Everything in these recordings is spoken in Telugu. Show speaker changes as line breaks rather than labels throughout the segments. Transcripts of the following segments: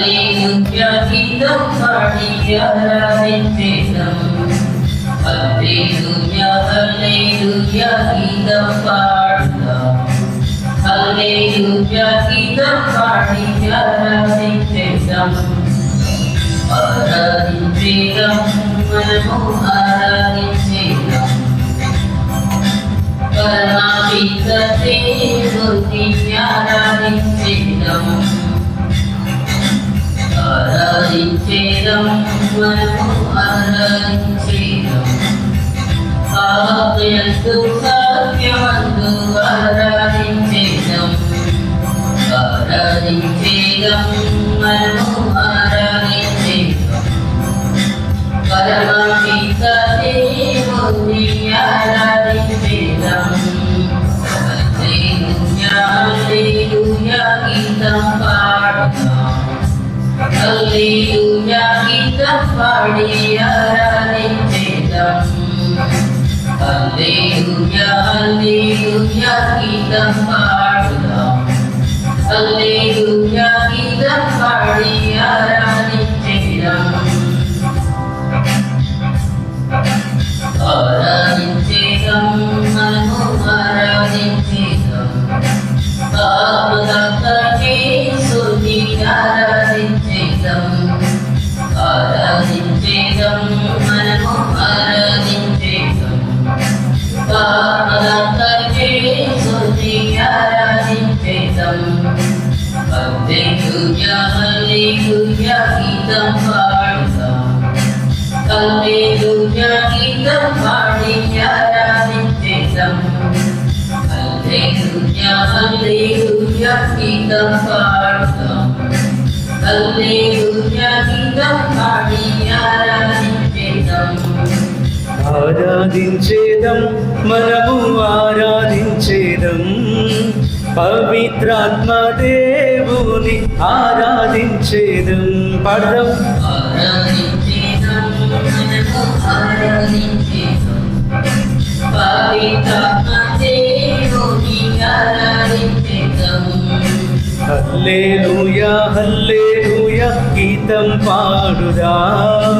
హల్లెలూయా గీతం పాడి ఆరాధించేదం. హల్లెలూయా హల్లెలూయా గీతం పాడుదాం. హల్లెలూయా గీతం పాడి ఆరాధించేదం. ఆరాధించేదం మనము ఆరాధించేదం. పరమాపిత దేవుని ఆరాధించేదం. ఆరాధించేదం మనము ఆరాధించేదం. ఆత్మయందు సత్యమందు ఆరాధించేదం. ఆరాధించేదం మనము ఆరాధించేదం. పరమాపిత దేవుని ఆరాధించేదం. హల్లెలూయా హల్లెలూయా గీతం పాడుదాం. హల్లెలూయా గీతం పాడి ఆరాధించేదం. హల్లెలూయా హల్లెలూయా గీతం పాడుదాం. హల్లెలూయా గీతం పాడి ఆరాధించేదం. ఆరాధించేదం మనము ఆరాధించేదం. ఆత్మదాత యేసుని ఆరాధించేదం. ఆరాధించేదం మనము ఆరాధించేదం. ఆత్మదాత యేసుని ఆరాధించేదం. హల్లెలూయా హల్లెలూయా గీతం పాడుదాం. హల్లెలూయా గీతం పాడి ఆరాధించేదం. హల్లెలూయా హల్లెలూయా గీతం పాడుదాం. హల్లెలూయా గీతం పాడి ఆరాధించేదం.
ఆరాధించేదం మనము ఆరాధించేదం. పవిత్రాత్మ దేవుని ఆరాధించేదం. పాడదాం.
ఆరాధించేదం మనము ఆరాధించేదం. పవిత్రాత్మ దేవుని ఆరాధించేదం.
హల్లెలూయా హల్లెలూయా గీతం పాడుదాం.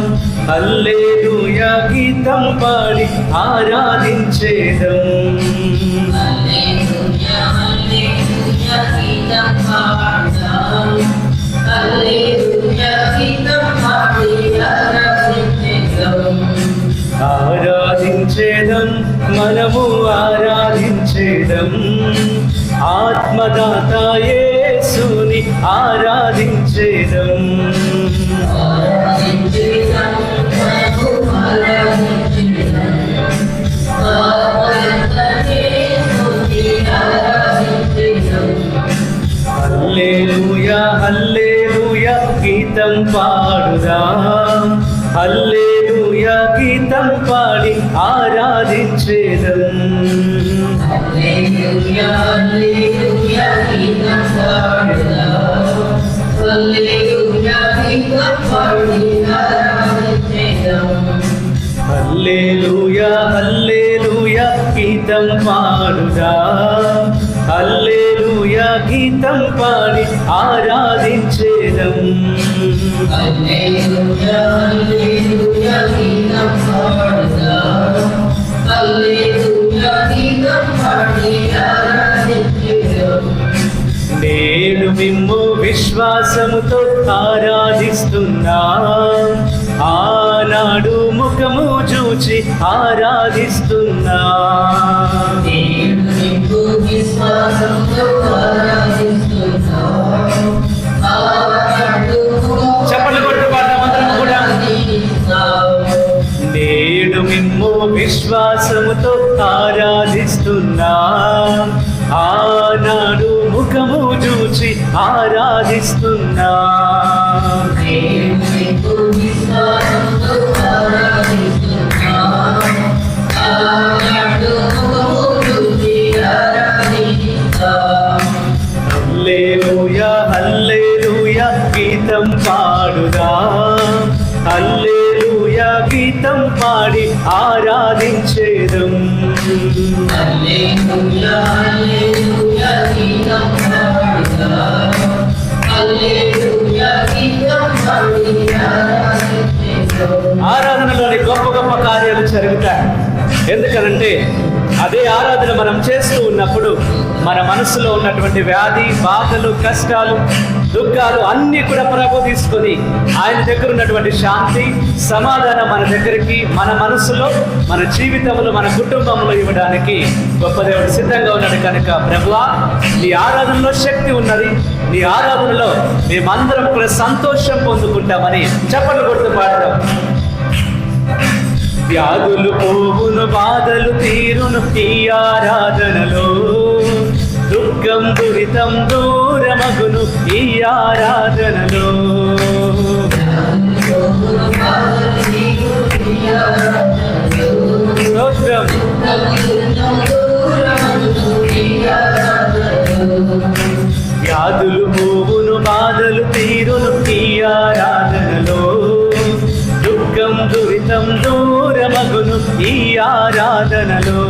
హల్లెలూయా గీతం పాడి ఆరాధించేదం.
హల్లెలూయా హల్లెలూయా గీతం పాడుదాం. హల్లెలూయా గీతం పాడి ఆరాధించేదం.
ఆరాధించేదం మనము ఆరాధించేదం. ఆత్మదాత యేసుని ఆరాధించేదం.
ఆరాధించేదం మనము ఆరాధించేదం. ఆత్మదాత యేసుని ఆరాధించేదం.
హల్లెలూయా హల్లెలూయా గీతం పాడుదాం. హల్లెలూయా గీతం పాడి ఆరాధించేదం.
హల్లెలూయా హల్లెలూయా గీతం పాడుదాం. హల్లెలూయా గీతం పాడి ఆరాధించేదం.
హల్లెలూయా హల్లెలూయా గీతం పాడుదాం. హల్లెలూయా గీతం పాడి ఆరాధించేదం.
హల్లెలూయా హల్లెలూయా గీతం పాడుదాం. హల్లెలూయా గీతం పాడి ఆరాధించేదం.
నేడు మిమ్ము విశ్వాసముతో ఆరాధిస్తున్నాం. ఆనాడు ముఖము చూచి ఆరాధిస్తున్నాం.
నేడు నిన్ను విశ్వాసంతో ఆరాధిస్తున్నాం. ఆనాడు
చప్పట్లు కొడుతూ పాడదాం అందరం కూడా. నేడు మిమ్ము విశ్వాసముతో ఆరాధిస్తున్నాం. ఆనాడు ముఖము చూచి ఆరాధిస్తున్నాం.
నేడు నిన్ను విశ్వాసంతో ఆరాధిస్తున్నాం. ఆనాడు ముఖము చూచి ఆరాధిస్తాం.
హల్లెలూయా హల్లెలూయా గీతం పాడుదాం. హల్లెలూయా గీతం పాడి ఆరాధించేదం.
హల్లెలూయా హల్లెలూయా గీతం పాడుదాం. హల్లెలూయా గీతం
మనసులో ఉన్నటువంటి వ్యాధి, బాధలు, కష్టాలు, దుఃఖాలు అన్నీ కూడా ప్రభు తీసుకొని ఆయన దగ్గర ఉన్నటువంటి శాంతి, సమాధానం మన దగ్గరికి, మన మనసులో, మన జీవితంలో, మన కుటుంబంలో ఇవ్వడానికి గొప్ప దేవుడు సిద్ధంగా ఉన్నాడు. కనుక ప్రభువా, నీ ఆరాధనలో శక్తి ఉన్నది, నీ ఆరాధనలో మేమందరం కూడా సంతోషం పొందుకుంటామని చప్పట్లు కొడుతూ పాడదాం. వ్యాధులు పోవును, బాధలు తీరును ఈ ఆరాధనలో, దుఃఖం దురితం దూరమగును ఈ ఆరాధనలో. స్తోత్రం. వ్యాధులు పోవును, బాధలు తీరును ఈ ఆరాధనలో, దుఃఖం దురితం దూరమగును ఈ ఆరాధనలో.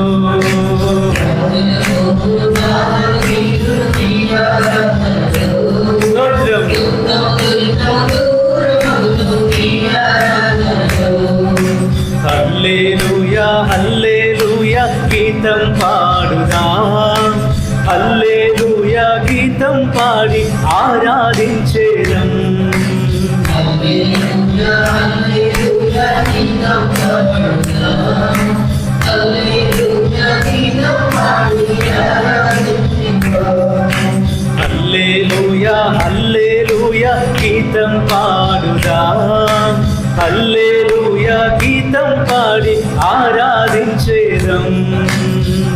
హల్లెలూయా హల్లెలూయా గీతం పాడుదాం, హల్లెలూయా గీతం పాడి ఆరాధించేదం. హల్లెలూయా హల్లెలూయా గీతం పాడుదాం, హల్లెలూయా గీతం పాడి ఆరాధించేదం. హల్లెలూయా హల్లెలూయా గీతం పాడుదాం, హల్లెలూయా గీతం పాడి ఆరాధించేదం.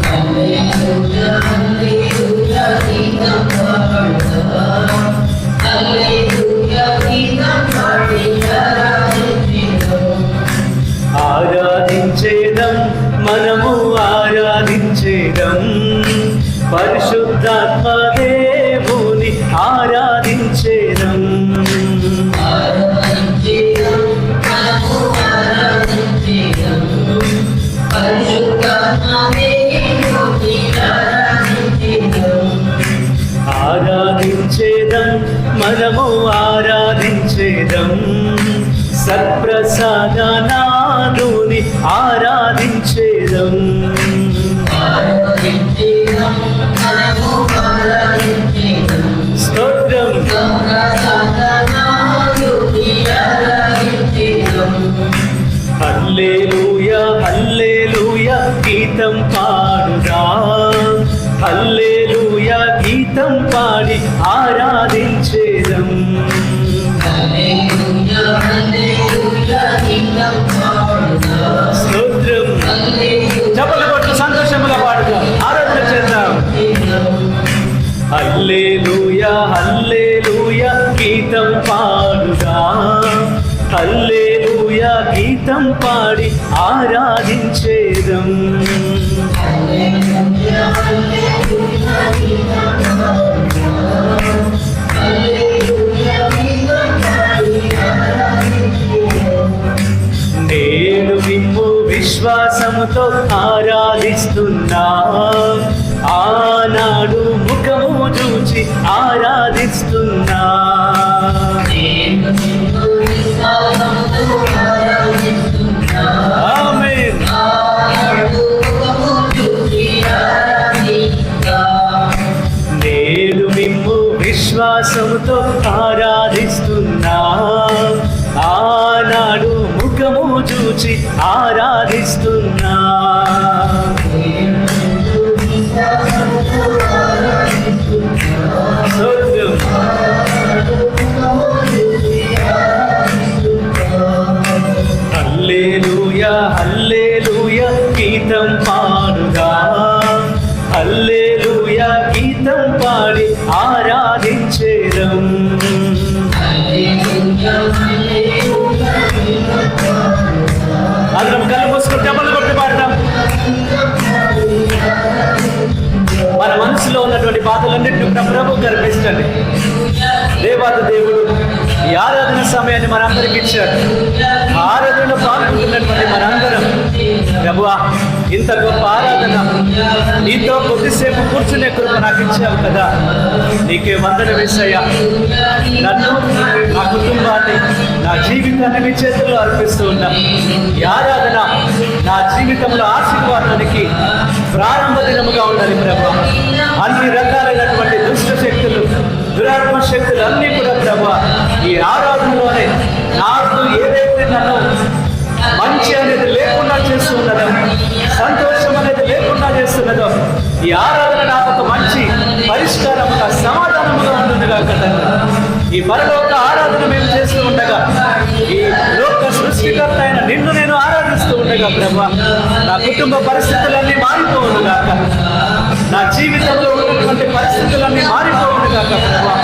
హల్లెలూయా హల్లెలూయా గీతం పాడుదాం, హల్లెలూయా గీతం పాడి ఆరాధించేదం. ఆరాధించేదం, మనము ఆరాధించేదం, పరిశుద్ధాత్మ దేవుని ఆరాధించేదం. ఆరాధించేదం, మనము ఆరాధించేదం, సత్ప్రసాదనాదుని ఆరాధించేదం. స్తోత్రం. హల్లెలూయా హల్లెలూయా గీతం పాడుదాం, హల్లెలూయా గీతం పాడి ఆరాధించేదం. స్తోత్రం. చప్పట్లు కొట్టు సంతోషముగా పాడుదాం, ఆరాధన చేద్దాం. హల్లెలూయా హల్లెలూయా గీతం పాడుదాం, హల్లెలూయా గీతం పాడి ఆరాధించేదం. నేను మిమ్ము విశ్వాసముతో ఆరాధిస్తున్నా, ఆనాడు ముఖము చూచి ఆరాధిస్తున్నా. ఆమేన్. నేను మిమ్ము విశ్వాసముతో ఆరాధిస్తున్నా, ఆనాడు ముఖము చూచి ఆరాధిస్తున్నా. హల్లెలూయా హల్లెలూయా గీతం పాడుదాం, హల్లెలూయా గీతం పాడి ఆరాధించేదం. అందరం కళ్ళు మూసుకొని చప్పట్లు కొట్టి పాడదాం. మన మనసులో ఉన్నటువంటి బాధలన్నింటినీ ప్రభువుకు అర్పించండి. దేవాది దేవుడు ఈ ఆరాధన సమయాన్ని మనందరికి ఇచ్చాడు. ఆరాధనలో పాల్గొంటున్నటువంటి మనందరం ప్రభువా, ఇంత గొప్ప ఆరాధన నీతో కొద్దిసేపు కూర్చునే కృప నాకు ఇచ్చావు కదా, నీకే వందన వేసయ్యా. నన్ను, నా కుటుంబాన్ని, నా జీవితాన్ని మీ చేతుల్లో అర్పిస్తూ ఉన్నా. ఈ ఆరాధన నా జీవితంలో ఆశీర్వాదానికి ప్రారంభ దినముగా ఉండాలి ప్రభువా. అన్ని రకాలైనటువంటి దుష్ట శక్తులు, దురాత్మ శక్తులు అన్నీ కూడా ప్రభా ఈ ఆరాధనలోనే నాకు ఏదైతే నన్ను మంచి అనేది లేకుండా చేస్తున్నదో, సంతోషం అనేది లేకుండా చేస్తున్నదో, ఈ ఆరాధన నాకు ఒక మంచి పరిష్కారముగా, సమాధానముగా ఉంటుందిగా కదా. ఈ పరలోక ఆరాధన మేము చేస్తూ ఉండగా, ఈ లోక సృష్టికర్త అయిన నిన్ను నేను ఆరాధిస్తూ ఉండగా ప్రభా, నా కుటుంబ పరిస్థితులన్నీ మారిపోవునుగాక, నా జీవితంలో ఉన్నటువంటి పరిస్థితులన్నీ మారిపోవునుగాక ప్రభా.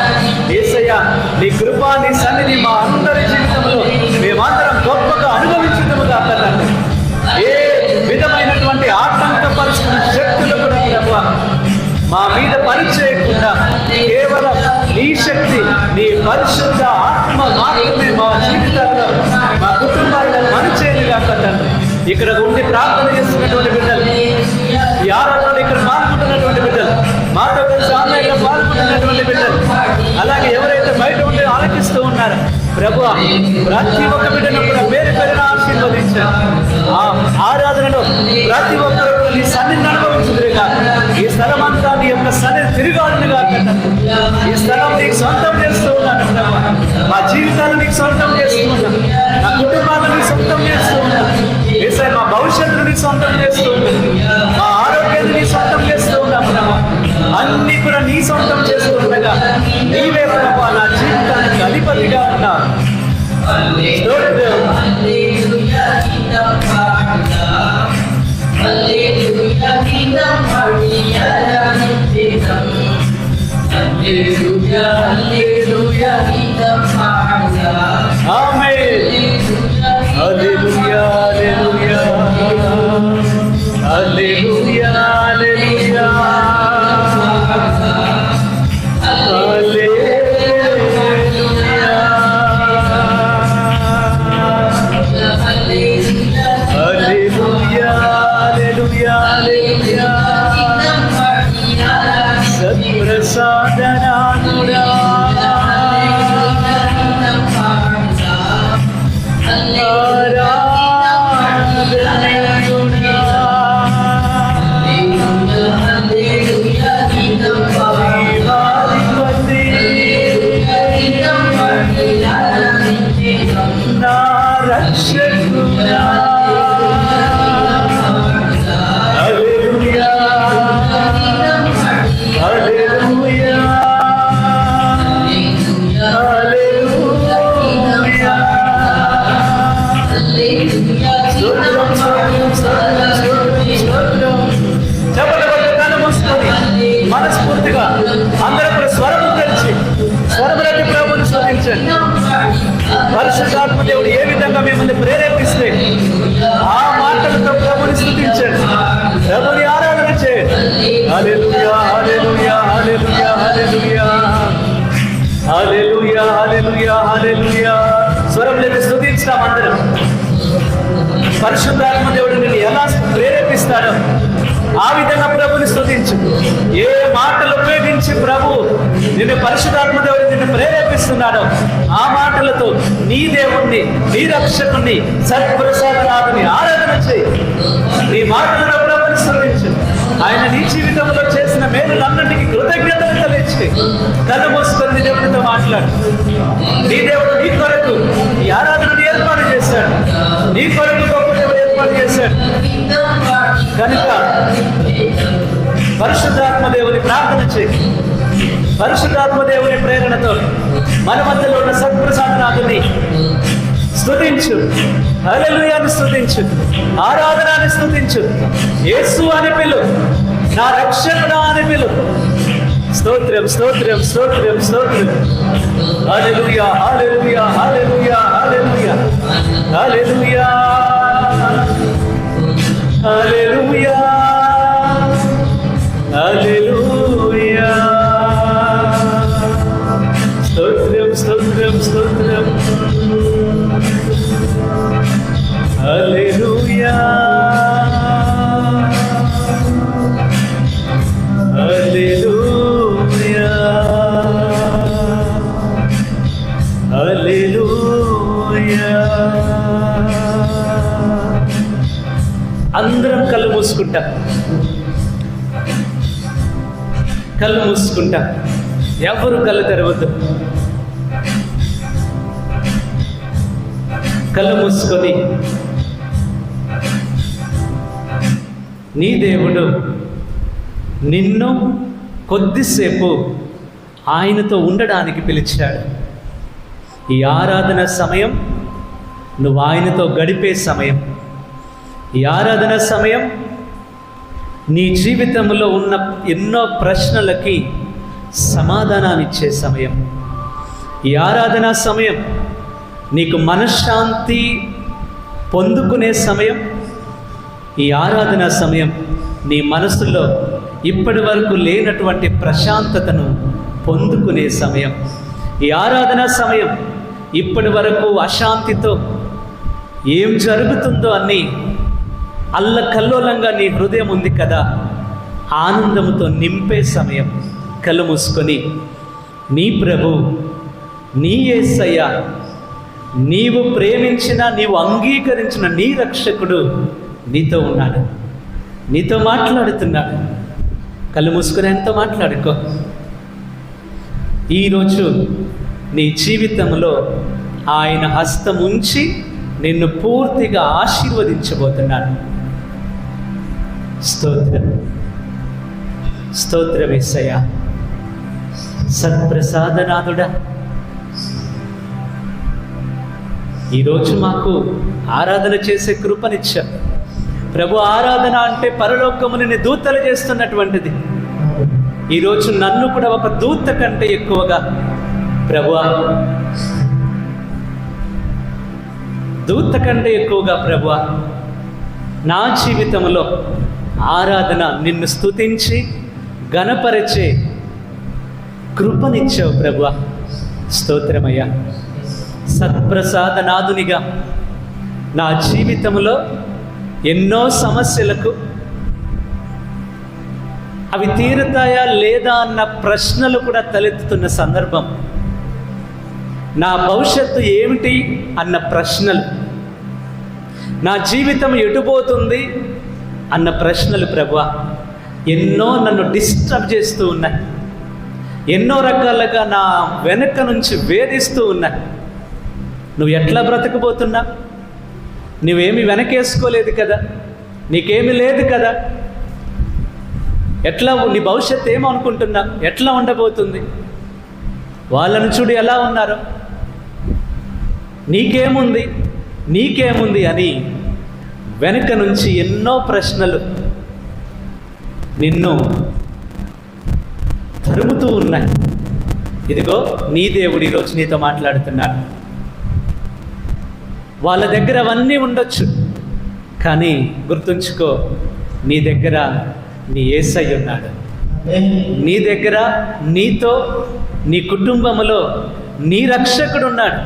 యేసయ్య, నీ కృప, నీ సన్నిధి మా అందరి జీవితంలో మేమందరం గొప్పగా అనుభవించుదుముగాక తండ్రి. ఏ విధమైనటువంటి ఆటంకపరుస్తున్న శక్తులు కూడా ప్రభా మా మీద పనిచేయకుండా కేవలం నీ శక్తి, నీ పరిశుద్ధ ఆత్మ మాత్రమే మా జీవితాల్లో, మా కుటుంబాల్లో పనిచేయగాక తండ్రి. ఇక్కడ ఉండి ప్రార్థన చేస్తున్నటువంటి బిడ్డలు, ఈ ఆరాధనలో ఇక్కడ పాల్గొంటున్నటువంటి బిడ్డలు, మాతో కలిసి ఆన్లైన్లో పాల్గొంటున్నటువంటి బిడ్డలు, అలాగే ఎవరైతే బయట ఉండి ఆలకిస్తూ ఉన్నారో ప్రభువా, ప్రతి ఒక్క బిడ్డను కూడా పేరు పేరున ఆశీర్వదించారు. ఆ ఆరాధనలో ప్రతి ఒక్కరు నీ సన్నిధిని అనుభవించుదురుగా. ఈ స్థలం అంతా నీ యొక్క సన్నిధి తిరిగాడునుగా. ఈ స్థలం నీకు సొంతం చేస్తూ ఉన్నాను ప్రభా. మా జీవితాలు నీకు సొంతం చేస్తూ ఉన్నాను, నా కుటుంబాలను నీకు సొంతం చేస్తూ ఉన్నాను. యేసయ్య, మా భవిష్యత్తును నీకు సొంతం చేస్తూ ఉన్నాను, మా ఆరోగ్యాన్ని నీ సొంతం చేస్తూ ఉన్నాను ప్రభా. అన్ని కూడా నీ సొంతం చేస్తూ ఉండగా నీవే ప్రభా నా జీవితానికి అధిపతిగా ఉన్నావు. మనస్ఫూర్తిగా అందరూ కూడా స్వరము తెలిసి స్వరములకి ప్రభువుని స్తుతించండి. పరిశుద్ధాత్మ దేవుడు ఏ విధంగా మిమ్మల్ని ప్రేరేపిస్తే ఆ మాటలతో ప్రభువుని స్తుతించండి, ప్రభువుని ఆరాధన చేయండి. హల్లెలూయా, హల్లెలూయా, హల్లెలూయా, హల్లెలూయా, హల్లెలూయా, హల్లెలూయా, హల్లెలూయా. స్వరములకి స్తుతించుతాం అందరం. పరిశుద్ధాత్మ దేవుడు నిన్ను ఎలా ప్రేరేపిస్తాడో ఆ విధంగా ప్రభుని స్తుతించు. ఏ మాటలు ఉపయోగించి ప్రభు నిన్ను పరిశుద్ధాత్మ దేవుడు నిన్ను ప్రేరేపిస్తున్నాడో ఆ మాటలతో నీ దేవుణ్ణి, నీ రక్షకుణ్ణి, సత్ప్రసాదనాథుని ఆరాధన చేయి. నీ మాటలను ప్రభుని స్తుతించు. ఆయన నీ జీవితంలో చేసిన మేలులన్నింటికి కృతజ్ఞతలు తెలియచి కళ్ళు మూసుకొని దేవుడితో మాట్లాడు. నీ దేవుడు నీ కొరకు ఈ ఆరాధనని ఏర్పాటు చేశాడు, నీ కొరకు గొప్ప దేవుడు ఏర్పాటు చేశాడు. కనుక పరిశుద్ధాత్మ దేవుని ప్రార్థన చేయి. పరిశుద్ధాత్మ దేవుని ప్రేరణతో మన మధ్యలో ఉన్న సత్ప్రసాదనాథుని స్తుతించు. హల్లెలూయాని స్తుతించు, ఆరాధనాన్ని స్తుతించు. యేసు అని పిలు, నా రక్షకుడా అని పిలు. స్తోత్రం, స్తోత్రం, స్తోత్రం, స్తోత్రం. హల్లెలూయా, హల్లెలూయా, హల్లెలూయా, హల్లెలూయా, హల్లెలూయా, హల్లెలూయా, హల్లెలూయా. స్తోత్రం, స్తోత్రం, స్తోత్రం. హల్లెలూయా, హల్లెలూయా, హల్లెలూయా. అందరం కళ్ళు మూసుకుంటాం. కళ్ళు మూసుకుంటా, ఎవరు కళ్ళు తెరవద్దు. కళ్ళు మూసుకొని నీ దేవుడు నిన్ను కొద్దిసేపు ఆయనతో ఉండడానికి పిలిచాడు. ఈ ఆరాధన సమయం నువ్వు ఆయనతో గడిపే సమయం. ఈ ఆరాధన సమయం నీ జీవితంలో ఉన్న ఎన్నో ప్రశ్నలకి సమాధానాన్ని ఇచ్చే సమయం. ఈ ఆరాధన సమయం నీకు మనశ్శాంతి పొందుకునే సమయం. ఈ ఆరాధన సమయం నీ మనసులో ఇప్పటి వరకు లేనటువంటి ప్రశాంతతను పొందుకునే సమయం. ఈ ఆరాధన సమయం ఇప్పటి వరకు అశాంతితో ఏం జరుగుతుందో అని అల్లకల్లోలంగా నీ హృదయం ఉంది కదా, ఆనందంతో నింపే సమయం. కళ్ళు మూసుకొని నీ ప్రభు, నీ యేసయ్య, నీవు ప్రేమించిన, నీవు అంగీకరించిన నీ రక్షకుడు నీతో ఉన్నాడు, నీతో మాట్లాడుతున్నాడు. కళ్ళు మూసుకొని ఆయనతో మాట్లాడుకో. ఈరోజు నీ జీవితంలో ఆయన హస్తం ఉంచి నిన్ను పూర్తిగా ఆశీర్వదించబోతున్నాడు. స్తోత్రం, స్తోత్రం యేసయ్యా. సత్ప్రసాదనాథుడా, ఈరోజు మాకు ఆరాధన చేసే కృపనిచ్చా ప్రభు. ఆరాధన అంటే పరలోకముని దూతలు చేస్తున్నటువంటిది. ఈరోజు నన్ను కూడా ఒక దూత కంటే ఎక్కువగా ప్రభువా, దూత కంటే ఎక్కువగా ప్రభువా, నా జీవితంలో ఆరాధన నిన్ను స్తుతించి ఘనపరిచే కృపనిచ్చావు ప్రభువా. స్తోత్రమయ్యా. సత్ప్రసాదనాథునిగా నా జీవితంలో ఎన్నో సమస్యలకు అవి తీరుతాయా లేదా అన్న ప్రశ్నలు కూడా తలెత్తుతున్న సందర్భం, నా భవిష్యత్తు ఏమిటి అన్న ప్రశ్నలు, నా జీవితం ఎటుపోతుంది అన్న ప్రశ్నలు ప్రభువా ఎన్నో నన్ను డిస్టర్బ్ చేస్తూ ఉన్నాయి. ఎన్నో రకాలుగా నా వెనక నుంచి వేధిస్తూ ఉన్నాయి. నువ్వు ఎట్లా బ్రతకబోతున్నా? నువ్వేమి వెనకేసుకోలేదు కదా, నీకేమీ లేదు కదా, ఎట్లా నీ భవిష్యత్తు ఏమో అనుకుంటున్నా, ఎట్లా ఉండబోతుంది? వాళ్ళని చూడు ఎలా ఉన్నారో, నీకేముంది నీకేముంది అని వెనక నుంచి ఎన్నో ప్రశ్నలు నిన్ను తరుముతూ ఉన్నాయి. ఇదిగో నీ దేవుడు ఈరోజు నీతో మాట్లాడుతున్నాడు. వాళ్ళ దగ్గర అవన్నీ ఉండొచ్చు, కానీ గుర్తుంచుకో, నీ దగ్గర నీ యేసయ్య ఉన్నాడు. నీ దగ్గర, నీతో, నీ కుటుంబంలో నీ రక్షకుడు ఉన్నాడు.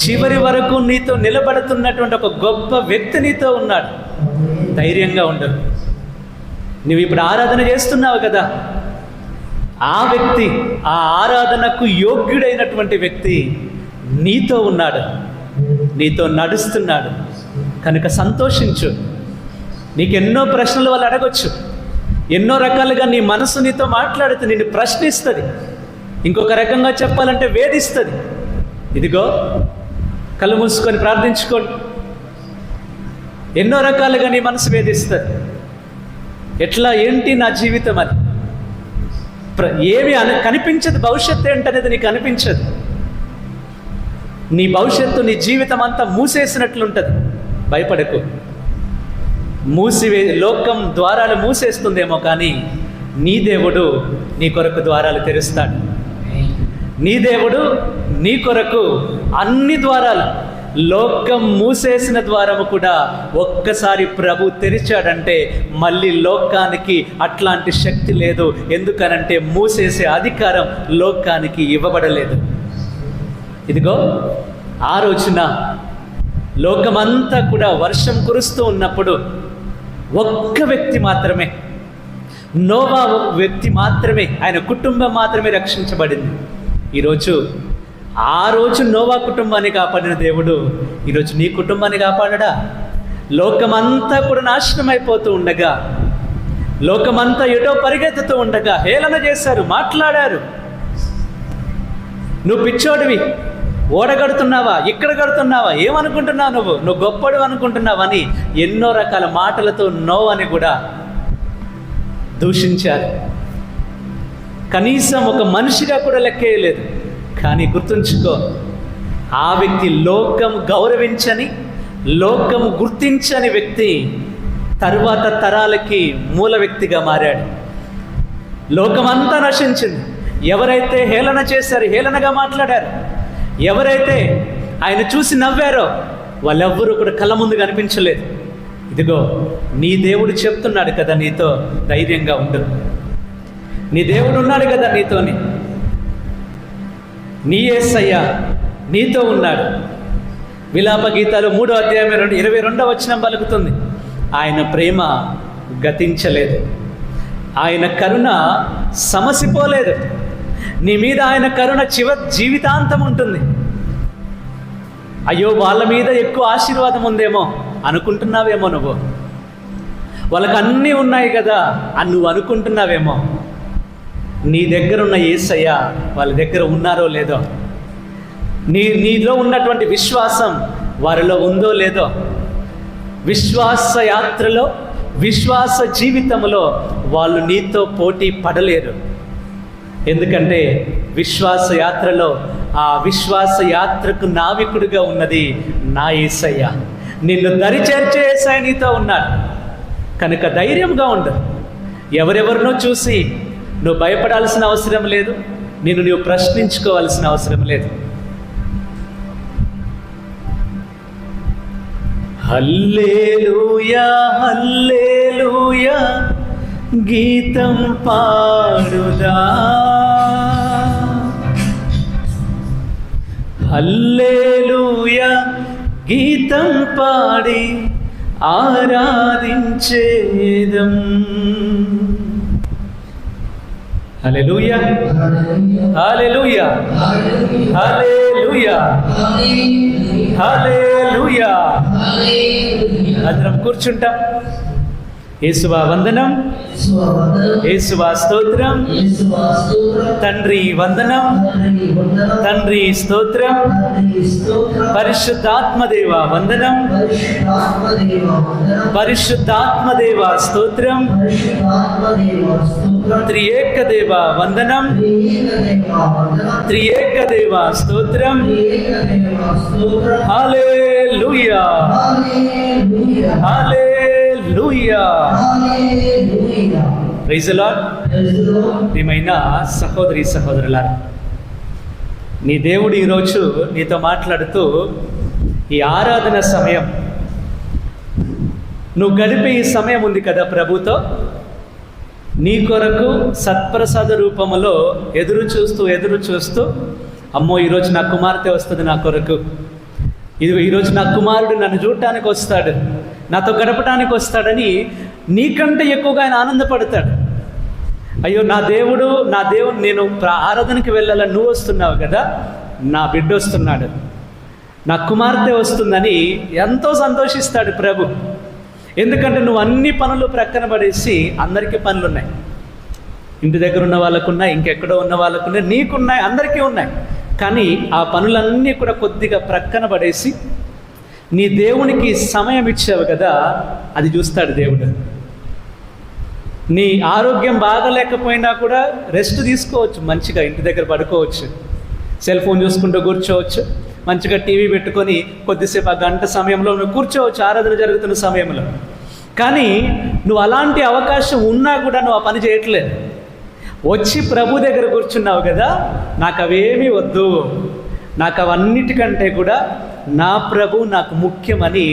చివరి వరకు నీతో నిలబడుతున్నటువంటి ఒక గొప్ప వ్యక్తి నీతో ఉన్నాడు. ధైర్యంగా ఉండదు. నువ్వు ఇప్పుడు ఆరాధన చేస్తున్నావు కదా, ఆ వ్యక్తి, ఆ ఆరాధనకు యోగ్యుడైనటువంటి వ్యక్తి నీతో ఉన్నాడు, నీతో నడుస్తున్నాడు. కనుక సంతోషించు. నీకెన్నో ప్రశ్నలు వాళ్ళు అడగొచ్చు, ఎన్నో రకాలుగా నీ మనసు నీతో మాట్లాడుతూ నిన్ను ప్రశ్నిస్తుంది, ఇంకొక రకంగా చెప్పాలంటే వేధిస్తుంది. ఇదిగో కళ్ళు మూసుకొని ప్రార్థించుకోండి. ఎన్నో రకాలుగా నీ మనసు వేధిస్తుంది. ఎట్లా, ఏంటి నా జీవితం అని ఏమి కనిపించదు. భవిష్యత్తు ఏంటనేది నీకు అనిపించదు. నీ భవిష్యత్తు, నీ జీవితం అంతా మూసేసినట్లుంటుంది. భయపడకు. లోకం ద్వారాలు మూసేస్తుందేమో, కానీ నీ దేవుడు నీ కొరకు ద్వారాలు తెరుస్తాడు. నీ దేవుడు నీ కొరకు అన్ని ద్వారాలు, లోకం మూసేసిన ద్వారము కూడా ఒక్కసారి ప్రభు తెరిచాడంటే మళ్ళీ లోకానికి అట్లాంటి శక్తి లేదు. ఎందుకనంటే మూసేసే అధికారం లోకానికి ఇవ్వబడలేదు. ఇదిగో ఆ రోజున లోకమంతా కూడా వర్షం కురుస్తూ ఉన్నప్పుడు ఒక్క వ్యక్తి మాత్రమే, నోవా వ్యక్తి మాత్రమే, ఆయన కుటుంబం మాత్రమే రక్షించబడింది. ఈరోజు ఆ రోజు నోవా కుటుంబాన్ని కాపాడిన దేవుడు ఈరోజు నీ కుటుంబాన్ని కాపాడడా? లోకమంతా కూడా నాశనం అయిపోతూ ఉండగా లోకమంతా ఎటో పరిగెత్తుతూ ఉండగా హేళన చేశారు, మాట్లాడారు. నువ్వు పిచ్చోడివి, ఓడగడుతున్నావా, ఇక్కడ కడుతున్నావా, ఏమనుకుంటున్నావు, నువ్వు గొప్పడు అనుకుంటున్నావని ఎన్నో రకాల మాటలతో నో అని కూడా దూషించారు. కనీసం ఒక మనిషిగా కూడా లెక్కేయలేదు. కానీ గుర్తుంచుకో, ఆ వ్యక్తి లోకం గౌరవించని, లోకం గుర్తించని వ్యక్తి తరువాత తరాలకి మూల వ్యక్తిగా మారాడు. లోకమంతా నశించింది. ఎవరైతే హేళన చేశారు, హేళనగా మాట్లాడారు, ఎవరైతే ఆయన చూసి నవ్వారో వాళ్ళెవ్వరూ కూడా కళ్ళ ముందు కనిపించలేదు. ఇదిగో నీ దేవుడు చెప్తున్నాడు కదా, నీతో ధైర్యంగా ఉండు. నీ దేవుడు ఉన్నాడు కదా నీతోని. నీ యేసయ్య నీతో ఉన్నాడు. విలాప గీతాలు 3వ అధ్యాయం 22వ వచనం పలుకుతుంది, ఆయన ప్రేమ గతించలేదు, ఆయన కరుణ సమసిపోలేదు. నీ మీద ఆయన కరుణ జీవితాంతం ఉంటుంది. అయ్యో వాళ్ళ మీద ఎక్కువ ఆశీర్వాదం ఉందేమో అనుకుంటున్నావేమో, నువ్వు వాళ్ళకి అన్నీ ఉన్నాయి కదా అని నువ్వు అనుకుంటున్నావేమో. నీ దగ్గర ఉన్న యేసయ్య వాళ్ళ దగ్గర ఉన్నారో లేదో, నీలో ఉన్నటువంటి విశ్వాసం వారిలో ఉందో లేదో. విశ్వాస యాత్రలో, విశ్వాస జీవితంలో వాళ్ళు నీతో పోటీ పడలేరు. ఎందుకంటే విశ్వాస యాత్రలో, ఆ విశ్వాస యాత్రకు నావికుడిగా ఉన్నది నా యేసయ్య. నిన్ను దరిచేర్చే యేసయ్య నీతో ఉన్నాడు. కనుక ధైర్యంగా ఉండు. ఎవరెవరినో చూసి నువ్వు భయపడాల్సిన అవసరం లేదు, నువ్వు ప్రశ్నించుకోవాల్సిన అవసరం లేదు. హల్లెలూయా హల్లెలూయా గీతం పాడుదా, హల్లెలూయా గీతం పాడి ఆరాధించేదం. హల్లెలూయా హల్లెలూయా హల్లెలూయా హల్లెలూయా. అందరం కూర్చుంటాం. యేసువా వందనం, యేసువా స్తోత్రం, తండ్రి వందనం, తండ్రి స్తోత్రం, పరిశుద్ధాత్మదేవ వందనం, పరిశుద్ధాత్మదేవ స్తోత్రం, త్రియేక దేవ వందనం, త్రియేక దేవ స్తోత్రం. Hallelujah hallelujah. Praise the Lord. ప్రియమైన సహోదరి సహోదరులారా, నీ దేవుడు ఈరోజు నీతో మాట్లాడుతూ, ఈ ఆరాధన సమయం, నువ్వు గడిపే ఈ సమయం ఉంది కదా ప్రభుతో, నీ కొరకు సత్ప్రసాద రూపంలో ఎదురు చూస్తూ అమ్మో ఈరోజు నా కుమార్తె వస్తుంది నా కొరకు, ఇదిగో ఈరోజు నా కుమారుడు నన్ను చూడటానికి వస్తాడు, నాతో గడపటానికి వస్తాడని నీకంటే ఎక్కువగా ఆయన ఆనందపడతాడు. అయ్యో నా దేవుడు నేను ఆరాధనకి వెళ్ళాలని నువ్వు వస్తున్నావు కదా, నా బిడ్డ వస్తున్నాడు, నా కుమార్తె వస్తుందని ఎంతో సంతోషిస్తాడు ప్రభు. ఎందుకంటే నువ్వు అన్ని పనులు ప్రక్కన పడేసి, అందరికీ పనులు ఉన్నాయి, ఇంటి దగ్గర ఉన్న వాళ్ళకున్నాయి, ఇంకెక్కడో ఉన్న వాళ్ళకున్నాయి, నీకున్నాయి, అందరికీ ఉన్నాయి. కానీ ఆ పనులన్నీ కూడా కొద్దిగా ప్రక్కన పడేసి నీ దేవునికి సమయం ఇచ్చావు కదా, అది చూస్తాడు దేవుడు. నీ ఆరోగ్యం బాగలేకపోయినా కూడా రెస్ట్ తీసుకోవచ్చు, మంచిగా ఇంటి దగ్గర పడుకోవచ్చు, సెల్ ఫోన్ చూసుకుంటూ కూర్చోవచ్చు, మంచిగా టీవీ పెట్టుకొని కొద్దిసేపు ఆ గంట సమయంలో నువ్వు కూర్చోవచ్చు ఆరాధన జరుగుతున్న సమయంలో. కానీ నువ్వు అలాంటి అవకాశం ఉన్నా కూడా నువ్వు ఆ పని చేయట్లేదు. వచ్చి ప్రభు దగ్గర కూర్చున్నావు కదా, నాకు అవేమీ వద్దు, నాకు అవన్నిటికంటే కూడా నా ప్రభు నాకు ముఖ్యమని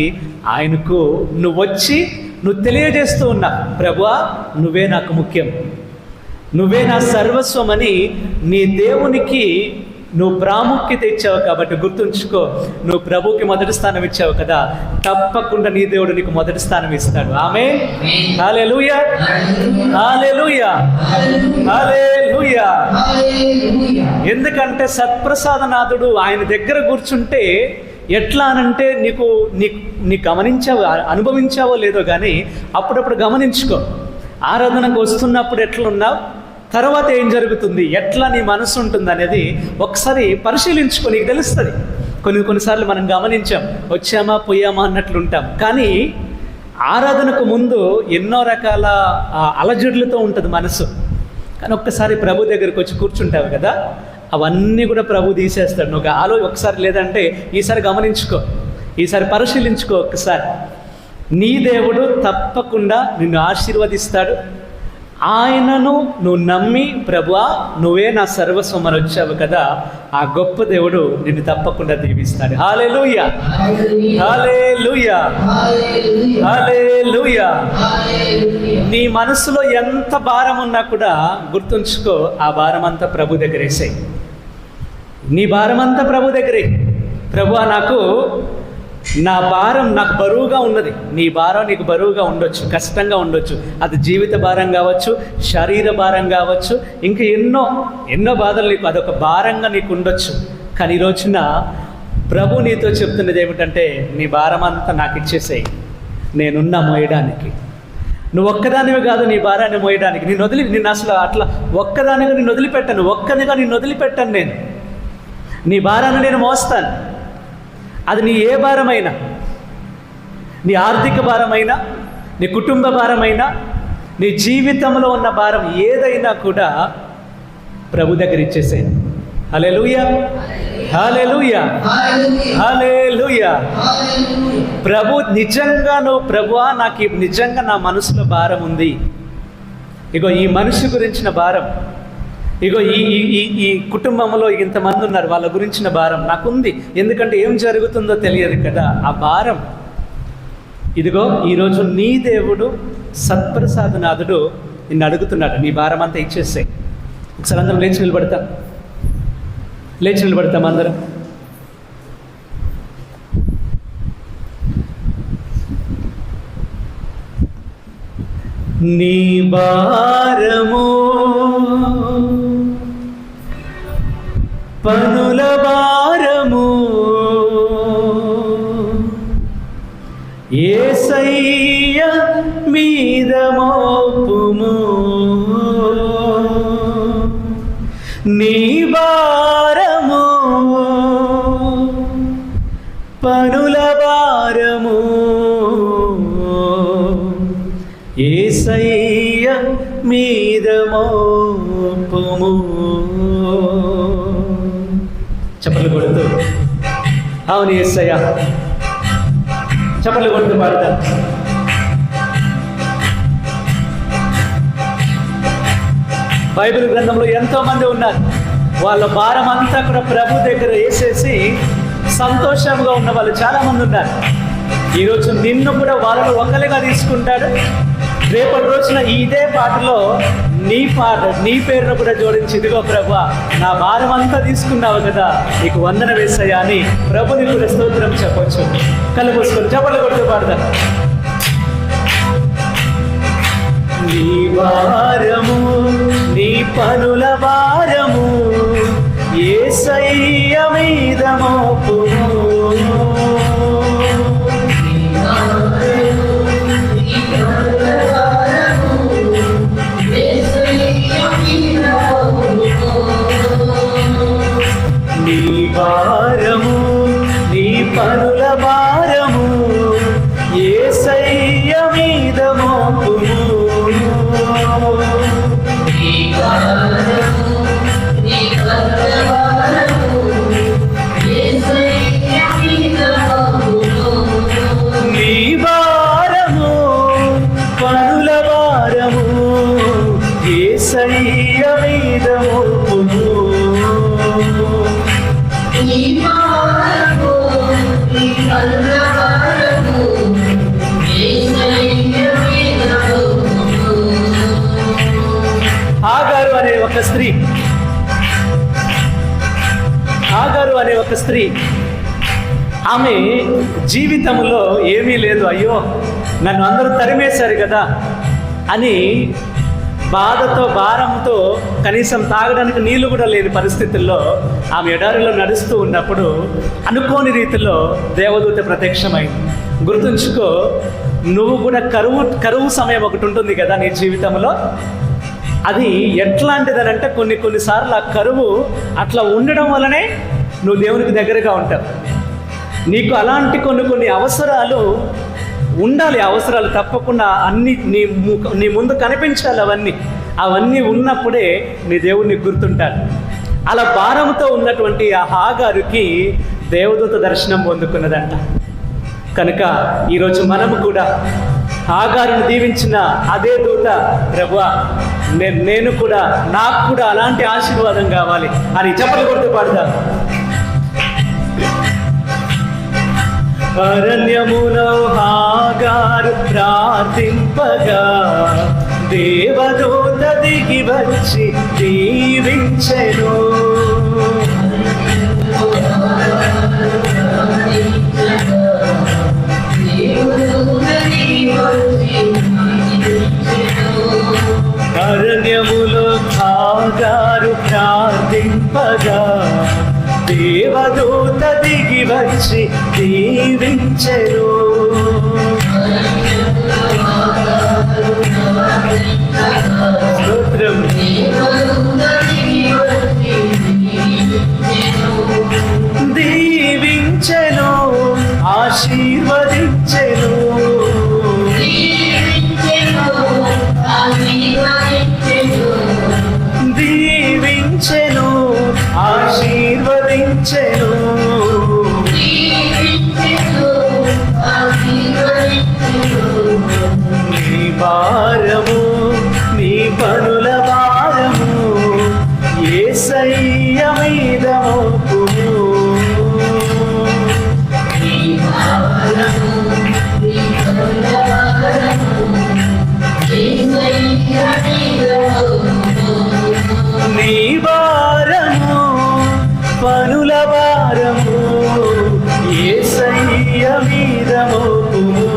ఆయనకు నువ్వు వచ్చి నువ్వు తెలియజేస్తూ ఉన్నావు, ప్రభువా నువ్వే నాకు ముఖ్యం, నువ్వే నా సర్వస్వం అని నీ దేవునికి నువ్వు ప్రాముఖ్యత ఇచ్చావు. కాబట్టి గుర్తుంచుకో, నువ్వు ప్రభుకి మొదటి స్థానం ఇచ్చావు కదా, తప్పకుండా నీ దేవుడు నీకు మొదటి స్థానం ఇస్తాడు. ఆమేన్. హల్లెలూయా హల్లెలూయా హల్లెలూయా. ఎందుకంటే సత్ప్రసాదనాథుడు ఆయన దగ్గర కూర్చుంటే ఎట్లా అనంటే నీకు గమనించావో అనుభవించావో లేదో కానీ అప్పుడప్పుడు గమనించుకో, ఆరాధనకు వస్తున్నప్పుడు ఎట్లున్నావు, తర్వాత ఏం జరుగుతుంది, ఎట్లా నీ మనసు ఉంటుంది అనేది ఒకసారి పరిశీలించుకో, నీకు తెలుస్తుంది. కొన్నిసార్లు మనం గమనించాం, వచ్చామా పోయామా అన్నట్లుంటాం. కానీ ఆరాధనకు ముందు ఎన్నో రకాల అలజడులతో ఉంటుంది మనసు. కానీ ఒక్కసారి ప్రభు దగ్గరికి వచ్చి కూర్చుంటావు కదా, అవన్నీ కూడా ప్రభు తీసేస్తాడు. నువ్వు ఒకసారి లేదంటే ఈసారి గమనించుకో, ఈసారి పరిశీలించుకో ఒక్కసారి. నీ దేవుడు తప్పకుండా నిన్ను ఆశీర్వదిస్తాడు. ఆయనను నువ్వు నమ్మి, ప్రభువా నువ్వే నా సర్వస్వం అని వచ్చావు కదా, ఆ గొప్ప దేవుడు నిన్ను తప్పకుండా దీవిస్తాడు. హల్లెలూయా, హల్లెలూయా, హల్లెలూయా. నీ మనసులో ఎంత భారం ఉన్నా కూడా గుర్తుంచుకో, ఆ భారం అంతా ప్రభు దగ్గర వేసేయి. నీ భారం అంతా ప్రభు దగ్గరే. ప్రభువా నా భారం నాకు బరువుగా ఉన్నది. నీ భారం నీకు బరువుగా ఉండొచ్చు, కష్టంగా ఉండొచ్చు. అది జీవిత భారం కావచ్చు, శరీర భారం కావచ్చు, ఇంకా ఎన్నో బాధలు నీకు అదొక భారంగా నీకు ఉండొచ్చు. కానీ ఈ రోజున ప్రభు నీతో చెప్తున్నది ఏమిటంటే, నీ భారం అంతా నాకు ఇచ్చేసేయి, నేనున్నా మోయడానికి. నువ్వు ఒక్కదానివి కాదు నీ భారాన్ని మోయడానికి. నిన్ను అసలు అట్లా ఒక్కదానిగా నిన్ను వదిలిపెట్టాను, ఒక్కనిగా నిన్ను వదిలిపెట్టాను. నీ భారాన్ని నేను మోస్తాను. అది నీ ఏ భారమైనా, నీ ఆర్థిక భారమైనా, నీ కుటుంబ భారమైనా, నీ జీవితంలో ఉన్న భారం ఏదైనా కూడా ప్రభు దగ్గర ఇచ్చేసేయి. హల్లెలూయా, హల్లెలూయా, హల్లెలూయా. ప్రభు నిజంగా ప్రభువా నాకు నిజంగా నా మనసులో భారం ఉంది, ఇగో ఈ మనిషి గురించిన భారం, ఇగో ఈ కుటుంబంలో ఇంతమంది ఉన్నారు, వాళ్ళ గురించిన భారం నాకుంది. ఎందుకంటే ఏం జరుగుతుందో తెలియదు కదా, ఆ భారం. ఇదిగో ఈరోజు నీ దేవుడు సత్ప్రసాదనాథుడు నిన్ను అడుగుతున్నాడు, నీ భారం అంతా ఇచ్చేసాయి. ఒకసారి అందరం లేచి నిలబడతాం అందరం. నీ భారము పనుల భారము యేసయ్య మీద మోపుము. నీ భారము పనుల భారము యేసయ్య మీద మోపుము. చప్పట్లు కొడుతూ అవును యేసయ్య, చప్పట్లు కొడుతూ పాడతారు. బైబిల్ గ్రంథంలో ఎంతో మంది ఉన్నారు, వాళ్ళ భారం అంతా కూడా ప్రభు దగ్గర వేసేసి సంతోషంగా ఉన్న వాళ్ళు చాలా మంది ఉన్నారు. ఈరోజు నిన్ను కూడా వాళ్ళను ఒకరిగా తీసుకుంటాడు. రేపటి రోజున ఇదే పాటలో నీ పేరును కూడా జోడించి, ఇదిగో ప్రభువా నా భారం అంతా తీసుకున్నావు కదా, నీకు వందన వేసాయా అని ప్రభుని కూడా స్తోత్రం చెప్పొచ్చు. కళ్ళు మూసుకొని చప్పట్లు కొడుతూ పాడతాను. నీ భారము నీ పనుల భారము యేసయ్య మీద మోపుము. నీ భారము నీ పనుల భారము యేసయ్య మీద మోపుము. నీ భారము పనుల భారము యేసయ్య మీద మోపుము. ఆగారు అనే ఒక స్త్రీ ఆమె జీవితంలో ఏమీ లేదు, అయ్యో నన్ను అందరూ తరిమేశారు కదా అని బాధతో భారంతో కనీసం తాగడానికి నీళ్లు కూడా లేని పరిస్థితుల్లో ఆమె ఎడారిలో నడుస్తూ ఉన్నప్పుడు అనుకోని రీతిలో దేవదూత ప్రత్యక్షమైంది. గుర్తుంచుకో, నువ్వు కూడా కరువు సమయం ఒకటి ఉంటుంది కదా నీ జీవితంలో. అది ఎట్లాంటిదనంటే కొన్నిసార్లు ఆ కరువు అట్లా ఉండడం వల్లనే నువ్వు దేవునికి దగ్గరగా ఉంటావు. నీకు అలాంటి కొన్ని అవసరాలు ఉండాలి. అవసరాలు తప్పకుండా అన్ని నీ ముందు కనిపించాలి. అవన్నీ ఉన్నప్పుడే నీ దేవుడిని గుర్తుంటాడు. అలా భారంతో ఉన్నటువంటి ఆ హాగారుకి దేవదూత దర్శనం పొందుకున్నదంట. కనుక ఈరోజు మనము కూడా హాగారుని దీవించిన అదే దూత, ప్రభువా నేను కూడా, నాకు కూడా అలాంటి ఆశీర్వాదం కావాలి అని చప్పట్లు కొడుతూ పాడదాం. అరణ్యములో హాగారు ప్రార్థింపగా దేవదూత దిగి వచ్చి దీవించెను. అరణ్యములో హాగారు ప్రార్థింపగా దేవదూత దిగి వచ్చి దీవించెను. స్తోత్రం. దీవించెను, ఆశీర్వదించెను. దీవించెను, ఆశీర్వదించెను. నీ భారము, నీ పనుల భారము యేసయ్య మీద మోపుము. నీ భారము, పనుల భారము యేసయ్య మీద మోపుము.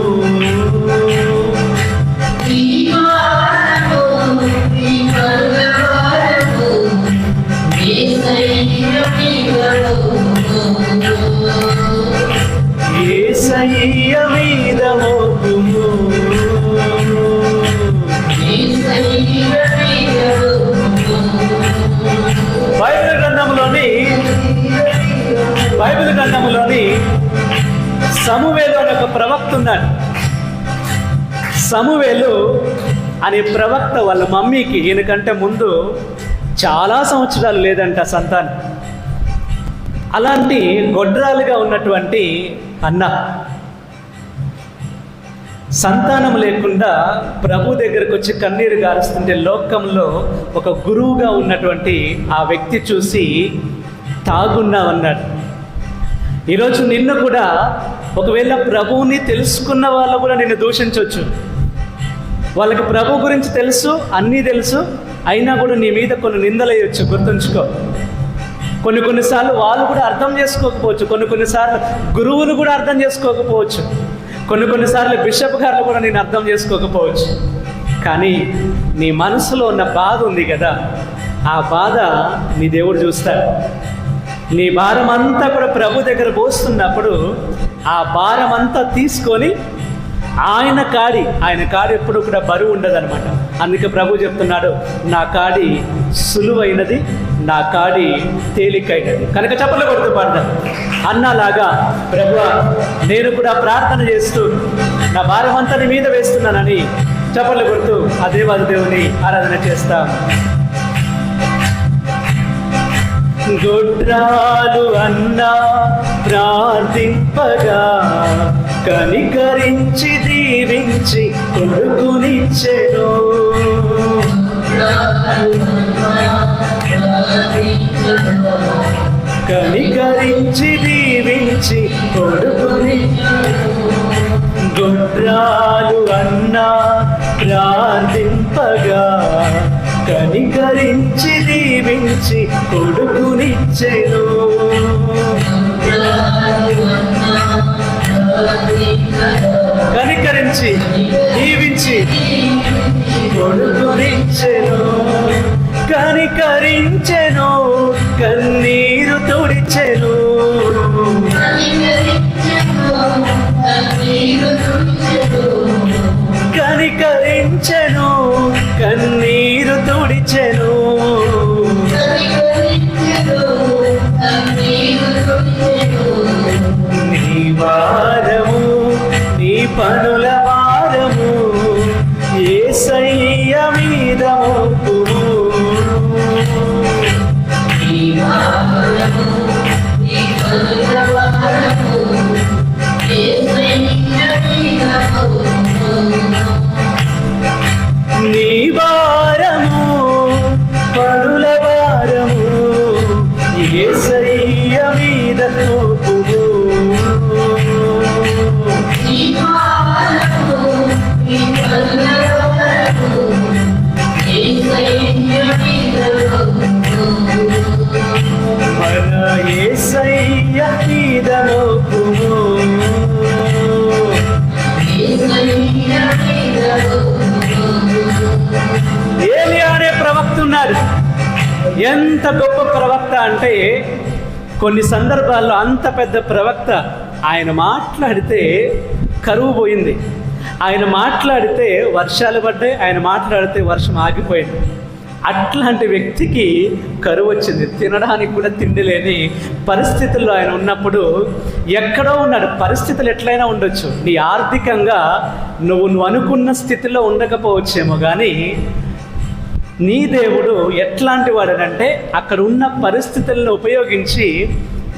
యేసయ్య మీద మోపుము. బైబిల్ గ్రంథంలోని సమూయేలు అనే ఒక ప్రవక్త ఉన్నాడు. సమూయేలు అనే ప్రవక్త వాళ్ళ మమ్మీకి ఈయనకంటే ముందు చాలా సంవత్సరాలు లేదంట సంతానం. అలాంటి గొడ్రాలుగా ఉన్నటువంటి అన్న సంతానం లేకుండా ప్రభు దగ్గరకు వచ్చి కన్నీరు గారుస్తుంటే లోకంలో ఒక గురువుగా ఉన్నటువంటి ఆ వ్యక్తి చూసి తాగున్నావన్నాడు. ఈరోజు నిన్ను కూడా ఒకవేళ ప్రభువుని తెలుసుకున్న వాళ్ళు కూడా నిన్ను దూషించవచ్చు. వాళ్ళకి ప్రభు గురించి తెలుసు, అన్నీ తెలుసు, అయినా కూడా నీ మీద కొన్ని నిందలేయొచ్చు. గుర్తుంచుకో. కొన్నిసార్లు వాళ్ళు కూడా అర్థం చేసుకోకపోవచ్చు. కొన్నిసార్లు గురువులు కూడా అర్థం చేసుకోకపోవచ్చు. కొన్నిసార్లు బిషప్ గారు కూడా నేను అర్థం చేసుకోకపోవచ్చు. కానీ నీ మనసులో ఉన్న బాధ ఉంది కదా, ఆ బాధ నీ దేవుడు చూస్తాడు. నీ భారం అంతా కూడా ప్రభు దగ్గర పోస్తున్నప్పుడు ఆ భారం అంతా తీసుకొని ఆయన కాడి ఎప్పుడు కూడా బరువు ఉండదన్నమాట. అందుకే ప్రభు చెప్తున్నాడు, నా కాడి సులువైనది, నా కాడి తేలికైనది. కనుక చప్పట్లు కొడుతూ పాడదాం. అన్నలాగా ప్రభువా నేను కూడా ప్రార్థన చేస్తూ నా భారం అంతా నీ మీద వేస్తున్నానని చప్పట్లు కొడుతూ ఆ దేవాది దేవుని ఆరాధన చేస్తాం. గొడ్రాలు అన్నా ప్రార్థింపగా కనికరించి దీవించి కొడుకునిచ్చెను. కనికరించి దీవించి కొడుకుని. గొడ్రాలు అన్నా ప్రార్థింపగా కనికరించి దీవించి కొడుకునిచ్చెను. కనికరించి దీవించి కొడుకునిచ్చెను. కనికరించెను, కన్నీరు తుడిచెను. కనికరించెను, కన్నీరు తుడిచెను. నీ భారము, నీ పనుల భారము యేసయ్య మీద మోపుము. నీ భారము, పనుల భారము యేసయ్య మీద మోపుము. మన యేసయ్య మీద మోపుము. ఏలియా అనే ప్రవక్త ఉన్నారు. ఎంత గొప్ప ప్రవక్త అంటే కొన్ని సందర్భాల్లో అంత పెద్ద ప్రవక్త ఆయన మాట్లాడితే కరువు పోయింది, ఆయన మాట్లాడితే వర్షాలు పడ్డాయి, ఆయన మాట్లాడితే వర్షం ఆగిపోయింది. అట్లాంటి వ్యక్తికి కరువు వచ్చింది, తినడానికి కూడా తిండి లేని పరిస్థితుల్లో ఆయన ఉన్నప్పుడు ఎక్కడో ఉన్నాడు. పరిస్థితులు ఎట్లయినా ఉండొచ్చు, నీ ఆర్థికంగా నువ్వు అనుకున్న స్థితిలో ఉండకపోవచ్చేమో, కానీ నీ దేవుడు ఎట్లాంటి వాడనంటే అక్కడ ఉన్న పరిస్థితులను ఉపయోగించి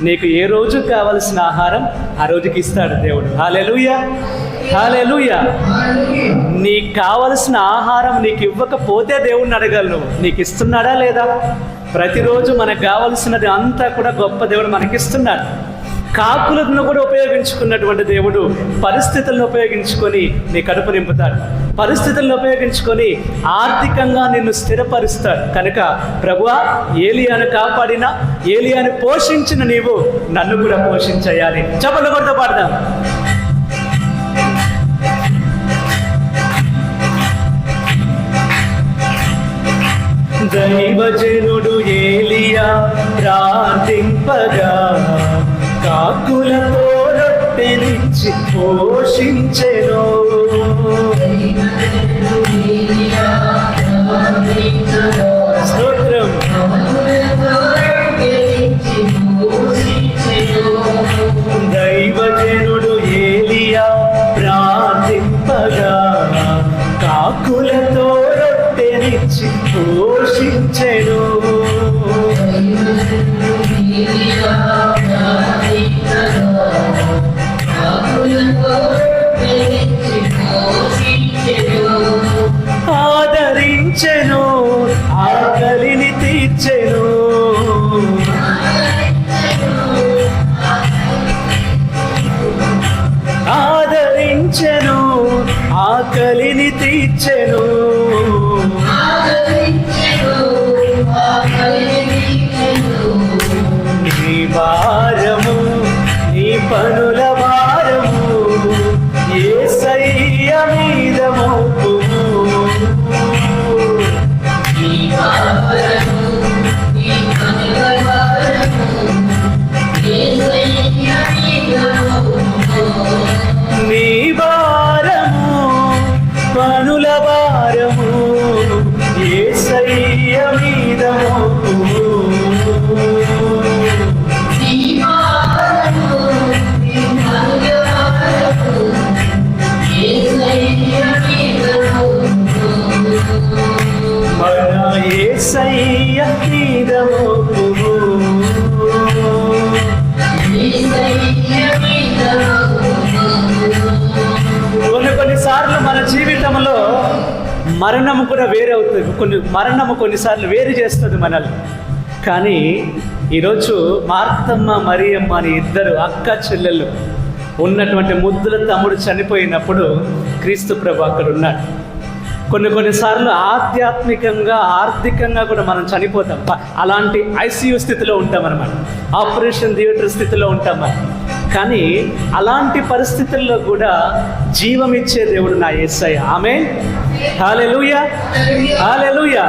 నీకు ఏ రోజు కావలసిన ఆహారం ఆ రోజుకి ఇస్తాడు దేవుడు. హల్లెలూయా, హల్లెలూయా. నీకు కావలసిన ఆహారం నీకు ఇవ్వకపోతే దేవుడిని అడగాలి, నువ్వు నీకు ఇస్తున్నాడా లేదా? ప్రతిరోజు మనకు కావలసినది అంతా కూడా గొప్ప దేవుడు మనకిస్తున్నాడు. కాకులను కూడా ఉపయోగించుకున్నటువంటి దేవుడు పరిస్థితులను ఉపయోగించుకొని నీ కడుపు నింపుతాడు, పరిస్థితులను ఉపయోగించుకొని ఆర్థికంగా నిన్ను స్థిరపరుస్తాడు. కనుక ప్రభువా, ఏలియాను కాపాడిన, ఏలియాను పోషించిన నీవు నన్ను కూడా పోషించేయాలి. చప్పట్లు కొడుతూ పాడదాం. దైవజనుడు ఏలియా ప్రార్థింపగా కాకులతో రొట్టెనిచ్చి పోషించెను. స్తోత్రం. దైవజనుడు ఏలియా ప్రార్థింపగా కాకులతో రొట్టెనిచ్చి పోషించెను. ఆదరించెను, ఆకలిని తీర్చెను. ఆదరించెను, ఆకలిని తీర్చెను. నీ భారము, నీ పనుల భారము యేసయ్య మీద మోపుము. నీ భారము, పనుల భారము యేసయ్య మీద మోపుము. మన యేసయ్య మీద మోపుము. కొన్నిసార్లు మన జీవితంలో మరణము కూడా వేరే అవుతుంది. మరణము కొన్నిసార్లు వేరు చేస్తుంది మనల్ని. కానీ ఈరోజు మార్తమ్మ మరియమ్మ అని ఇద్దరు అక్క చెల్లెళ్ళు ఉన్నటువంటి ముద్దుల తమ్ముడు చనిపోయినప్పుడు క్రీస్తు ప్రభు అక్కడ ఉన్నాడు. కొన్నిసార్లు ఆధ్యాత్మికంగా, ఆర్థికంగా కూడా మనం చనిపోతాం. అలాంటి ఐసీయూ స్థితిలో ఉంటాం అన్నమాట, ఆపరేషన్ థియేటర్ స్థితిలో ఉంటాం మనం. కానీ అలాంటి పరిస్థితుల్లో కూడా జీవం ఇచ్చే దేవుడు నా యేసయ్య. ఆమేన్, హల్లెలూయా, హల్లెలూయా.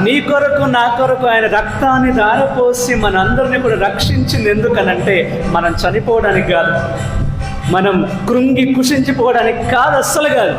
నీ కొరకు, నా కొరకు ఆయన రక్తాన్ని ధారపోసి మనందరినీ కూడా రక్షించింది. ఎందుకనంటే మనం చనిపోవడానికి కాదు, మనం కృంగి కుషించిపోవడానికి కాదు, అస్సలు కాదు.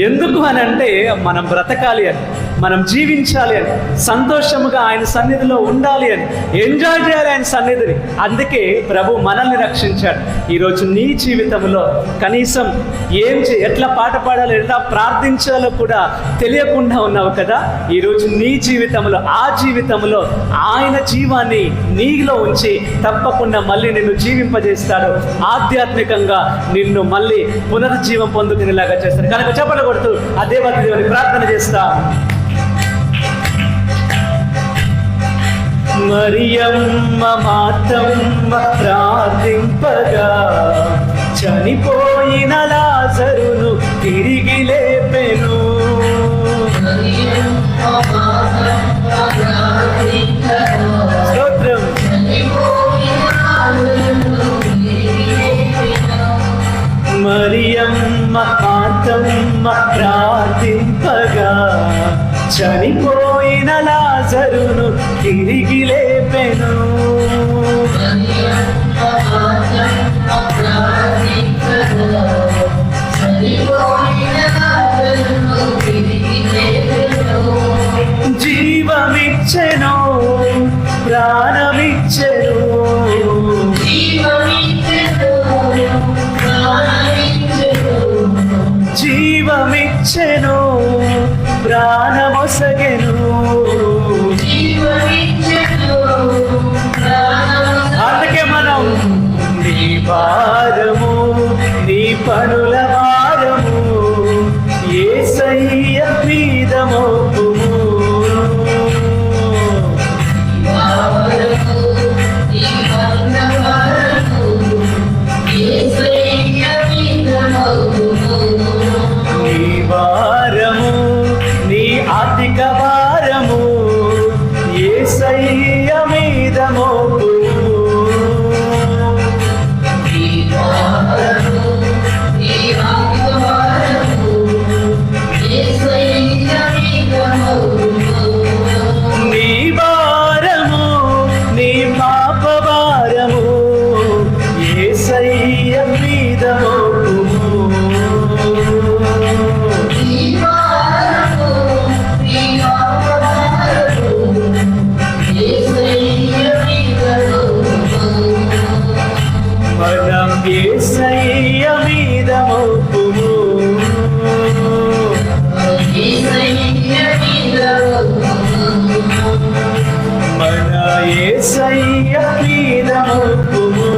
ఎందుకు అని అంటే మనం బ్రతకాలి అని, మనం జీవించాలి అని, సంతోషముగా ఆయన సన్నిధిలో ఉండాలి అని, ఎంజాయ్ చేయాలి ఆయన సన్నిధిని. అందుకే ప్రభు మనల్ని రక్షించాడు. ఈరోజు నీ జీవితంలో కనీసం ఎట్లా పాట పాడాలో, ఎట్లా ప్రార్థించాలో కూడా తెలియకుండా ఉన్నావు కదా. ఈరోజు నీ జీవితంలో, ఆ జీవితంలో ఆయన జీవాన్ని నీలో ఉంచి తప్పకుండా మళ్ళీ నిన్ను జీవింపజేస్తాడు. ఆధ్యాత్మికంగా నిన్ను మళ్ళీ పునరుజ్జీవం పొందుకునేలాగా చేస్తాడు. కనుక చెప్పలు కొడుతూ ఆ దేవత దేవుని ప్రార్థన చేస్తా. మరియమ్మ మార్తమ్మ ప్రార్థింపగా చనిపోయిన లాజరును తిరిగి లేపెను. స్తోత్రం. మరియమ్మ మార్తమ్మ ప్రార్థింపగా చనిపోయిన లాజరును తిరిగి లేపెను. జీవమిచ్చెను, ప్రాణమిచ్చెను, జీవమిచ్చెను, ప్రాణమొసగెను. అందుకే మనం నీ భారము, నీ పనుల భారము యేసయ్య మీద మోపుము. నీ భారము, నీ ఆర్థిక భారము యేసయ్య మీద మోపుము. నీ భారము, నీ పాప భారము యేసయ్య మీద మోపుము. మనం యేసయ్య మీద మోపుము. మన యేసయ్య మీద మోపుము.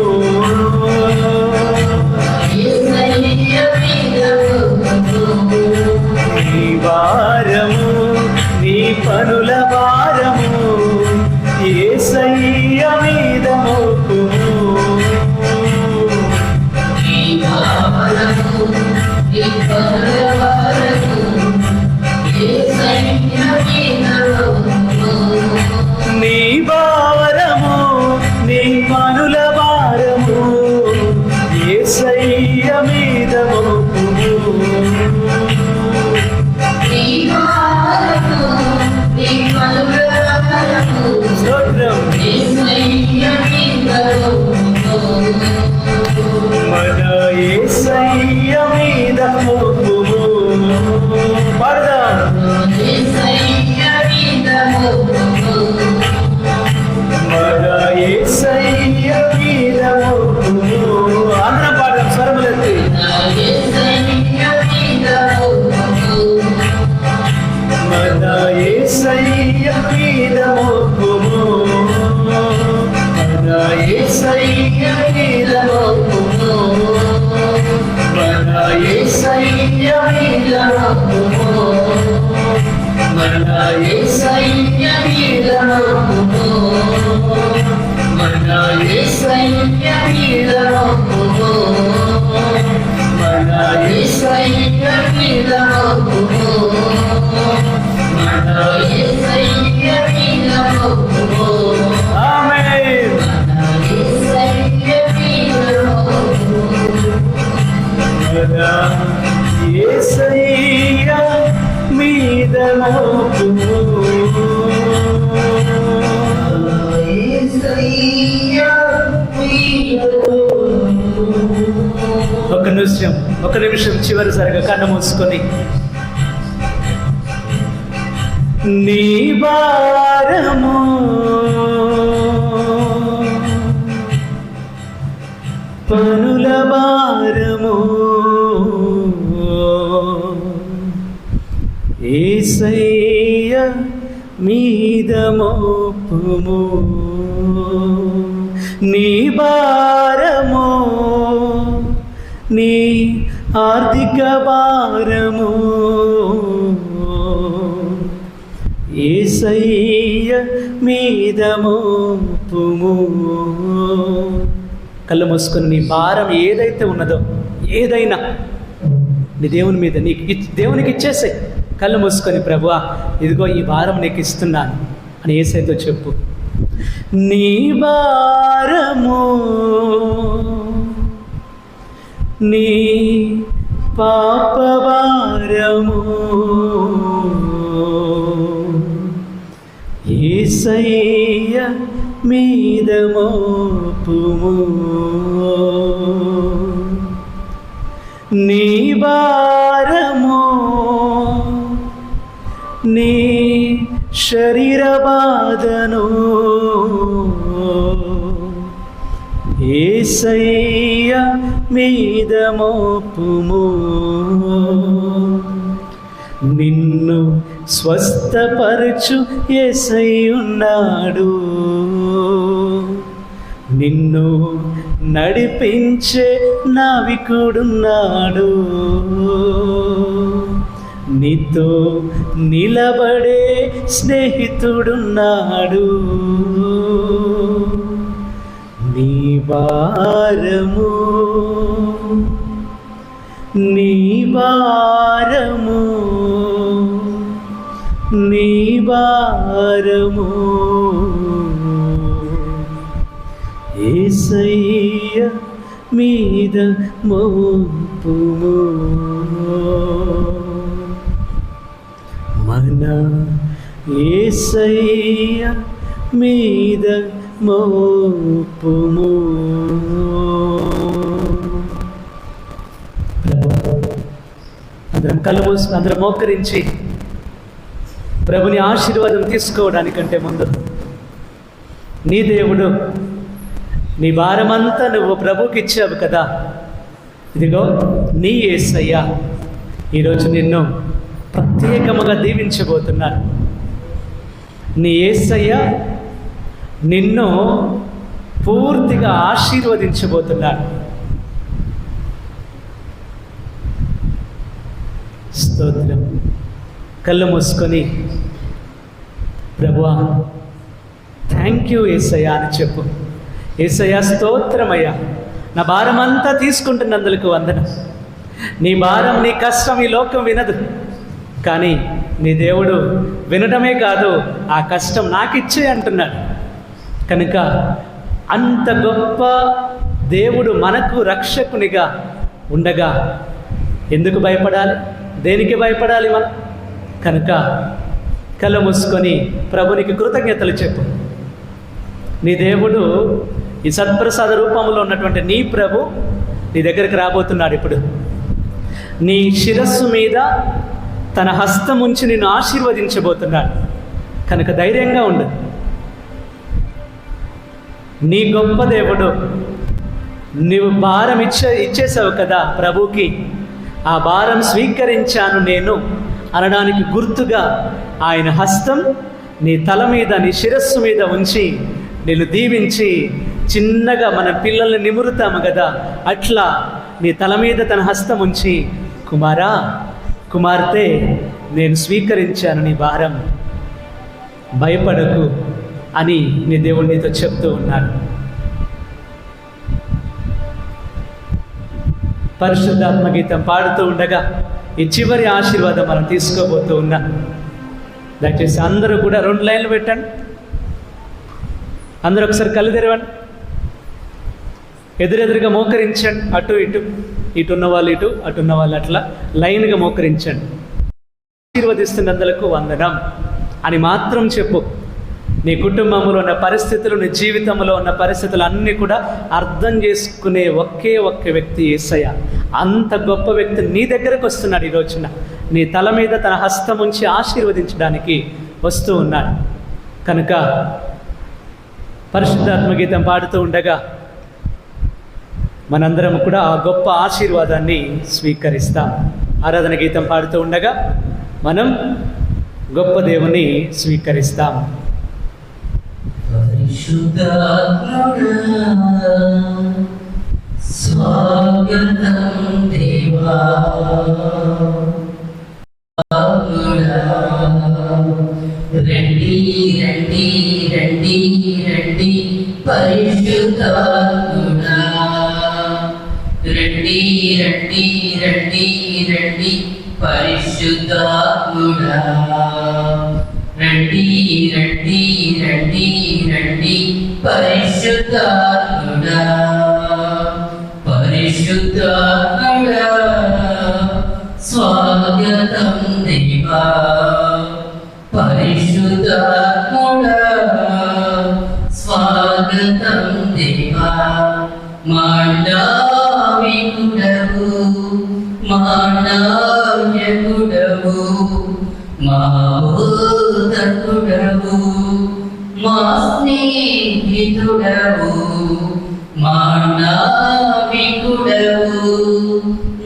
నీ భారము, నీ పనుల భారము యేసయ్య మీద మోపుము. నీ భారము, నీ పనుల భారము యేసయ్య మీద మోపుము. స్తోత్రం. మన యేసయ్య మీద మోపుము. పాడదాం. మన యేసయ్య మీద మోపుము. అందరం పాడదాం స్వరములెత్తి. మన యేసయ్య మీద మోపుము. మన యేసయ్య మీద మోపుము. మన యేసయ్య మీద మోపుము. మన యేసయ్య మీద మోపుము. మన యేసయ్య మీద మోపుము. మన యేసయ్య మీద మోపుము. మన యేసయ్య మీద మోపుము. ఆమేన్. మన యేసయ్య మీద మోపుము. యేసయ్య మీద ఒక నిమిషం చివరిసరిగా కన్ను మూసుకొని నీ భారము పనుల భారము యేసయ్య మీద మోపుము, నీ భారము నీ ఆర్థిక భారము యేసయ్య మీద మోపుము. కళ్ళు మూసుకొని నీ భారం ఏదైతే ఉన్నదో ఏదైనా నీ దేవుని మీద దేవునికి ఇచ్చేసాయి. కళ్ళు మూసుకొని ప్రభువా ఇదిగో ఈ భారం నీకు ఇస్తున్నాను అని యేసయ్యతో చెప్పు. నీ భారము నీ పాప భారము యేసయ్య మీద మోపుము, నీ భారము నీ శరీర బాధను యేసయ్య మీద మోపుము, నిన్ను స్వస్థపరచు యేసయ్య ఉన్నాడు, నిన్ను నడిపించే నావికుడున్నాడు, నీతో నిలబడే స్నేహితుడున్నాడు. నీ భారము నీ భారము నీ భారము యేసయ్య మీద మోపుము, మన యేసయ్య మీద మోపుము. అందరం కళ్ళు మూసుకుని అందరం మోకరించి ప్రభుని ఆశీర్వాదం తీసుకోవడానికంటే ముందు నీ దేవుడు నీ భారమంతా నువ్వు ప్రభుకి ఇచ్చావు కదా, ఇదిగో నీ యేసయ్య ఈరోజు నిన్ను ప్రత్యేకముగా దీవించబోతున్నాను. నీ యేసయ్య నిన్ను పూర్తిగా ఆశీర్వదించబోతున్నాడు. స్తోత్రం. కళ్ళు మూసుకొని ప్రభువా థ్యాంక్ యూ యేసయ్య అని చెప్పు. యేసయ్య స్తోత్రమయ్యా, నా భారం అంతా తీసుకుంటున్నందుకు వందనం. నీ భారం నీ కష్టం ఈ లోకం వినదు, కానీ నీ దేవుడు వినడమే కాదు ఆ కష్టం నాకిచ్చే అంటున్నాడు. కనుక అంత గొప్ప దేవుడు మనకు రక్షకునిగా ఉండగా ఎందుకు భయపడాలి? దేనికి భయపడాలి మనం? కనుక కళ్ళు మూసుకొని ప్రభునికి కృతజ్ఞతలు చెప్పు. నీ దేవుడు ఈ సత్ప్రసాద రూపంలో ఉన్నటువంటి నీ ప్రభు నీ దగ్గరికి రాబోతున్నాడు. ఇప్పుడు నీ శిరస్సు మీద తన హస్తం ఉంచి నిన్ను ఆశీర్వదించబోతున్నాడు. కనుక ధైర్యంగా ఉండు. నీ గొప్ప దేవుడు, నీవు భారం ఇచ్చేసావు కదా ప్రభుకి, ఆ భారం స్వీకరించాను నేను అనడానికి గుర్తుగా ఆయన హస్తం నీ తల మీద నీ శిరస్సు మీద ఉంచి నిన్ను దీవించి, చిన్నగా మన పిల్లల్ని నిమురుతాము కదా అట్లా నీ తల మీద తన హస్తం ఉంచి, కుమారా కుమార్తె నేను స్వీకరించాను నీ భారం, భయపడకు అని నీ దేవుడు నీతో చెప్తూ ఉన్నాడు. పరిశుద్ధాత్మ గీతం పాడుతూ ఉండగా ఈ చివరి ఆశీర్వాదం మనం తీసుకోబోతూ ఉన్నాం. దయచేసి అందరూ కూడా 2 లైన్లు పెట్టండి. అందరూ ఒకసారి కళ్ళు తెరవండి. ఎదురెదురుగా మోకరించండి. అటు ఇటు, ఇటు ఉన్న వాళ్ళు ఇటు, అటు ఉన్న వాళ్ళు అట్లా లైన్గా మోకరించండి. ఆశీర్వదిస్తున్నందులకు వందనం అని మాత్రం చెప్పు. నీ కుటుంబంలో ఉన్న పరిస్థితులు, నీ జీవితంలో ఉన్న పరిస్థితులు అన్నీ కూడా అర్థం చేసుకునే ఒకే ఒక్క వ్యక్తి యేసయ్య. అంత గొప్ప వ్యక్తి నీ దగ్గరకు వస్తున్నాడు. ఈ రోజున నీ తల మీద తన హస్తం ఉంచి ఆశీర్వదించడానికి వస్తూ ఉన్నాడు. కనుక పరిశుద్ధాత్మ గీతం పాడుతూ ఉండగా మనందరం కూడా ఆ గొప్ప ఆశీర్వాదాన్ని స్వీకరిస్తాం. ఆరాధన గీతం పాడుతూ ఉండగా మనం గొప్ప దేవుని స్వీకరిస్తాం.
స్వాగతం దేవా, రండి రండి రండి రండి పరిశుద్ధాత్ముడా, రండి రండి రండి రండి పరిశుద్ధాత్ముడా, రండి రండి రండి రండి పరిశుద్ధాత్ముడా, పరిశుద్ధాత్ముడా స్వాగతం దేవా, పరిశుద్ధాత్ముడా స్వాగతం దేవా, మాండవికుడవు మానవ్యకుడవు మా బోధకుడవు మా స్నేహితుడవు, మానవికుడవు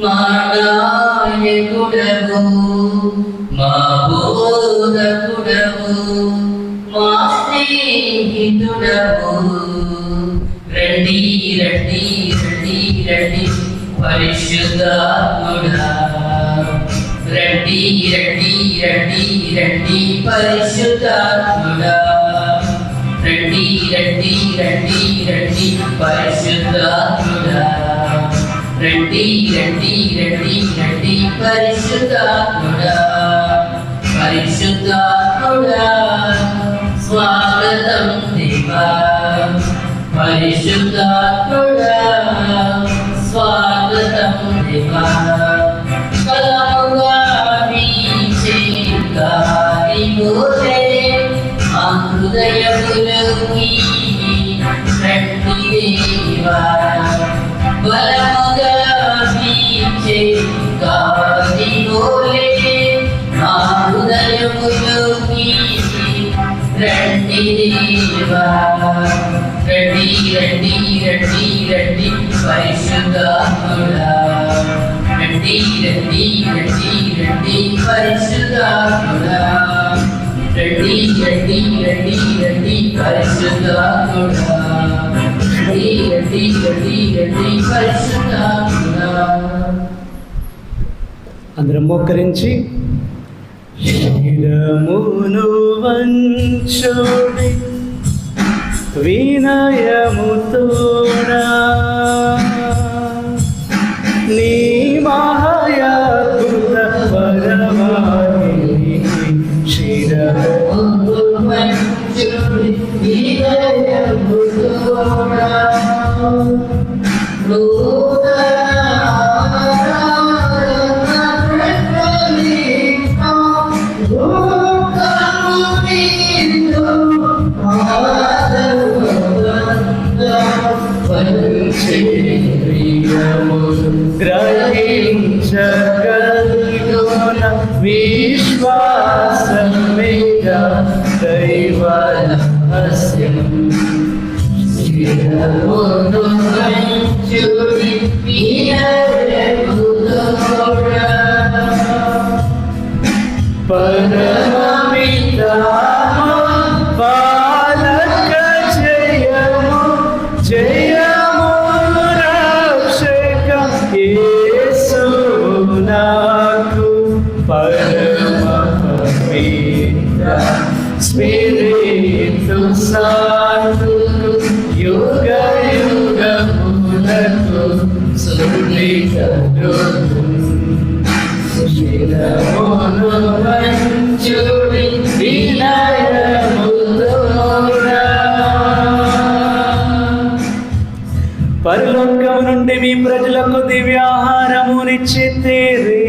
మానవ్యకుడవు మా బోధకుడవు మా స్నేహితుడవు, రండి రండి రండి రండి పరిశుద్ధాత్ముడా, రండి రండి రండి రండి పరిశుద్ధాత్ముడా, రండి రండి రండి రండి పరిశుద్ధాత్ముడా, రండి రండి రండి రండి పరిశుద్ధాత్ముడా, పరిశుద్ధాత్ముడా స్వాగతం దేవా, పరిశుద్ధాత్ముడా స్వాగతం దేవా, బలముగా వీచే గాలిలోనే మా హృదయములోకి రండి దేవా, బలముగా వీచే గాలిలోనే మా హృదయములోకి రండి దేవా, రండి రండి రండి రండి పరిశుద్ధాత్ముడా, రండి రండి రండి రండి పరిశుద్ధాత్ముడా, రండి రండి రండి రండి పరిశుద్ధాత్ముడా, రండి రండి రండి రండి పరిశుద్ధాత్ముడా.
అందరం మోకరించి శిరమును వంచుడి వినయముతోడా నీ మహాయాద్భుత పరమాని శిరమును
వంచుడి వినయముతోడా
గ్రహించగలుగున విశ్వాసమేగ దైవ రహస్యం శిరమును వంచుడి వినయముతోడా పరమపితామా బాలక జయము జయము రక్షక యేసు నాకు పరమ పవిత్ర స్పిరితు సాంతుకు యుగ యుగములకు స్తుతి కలుగు శిరమును వంచుడి వినయముతోడా పరలోకము నుండి మీ ప్రజలకు దివ్యాహారమునిచ్చితిరి.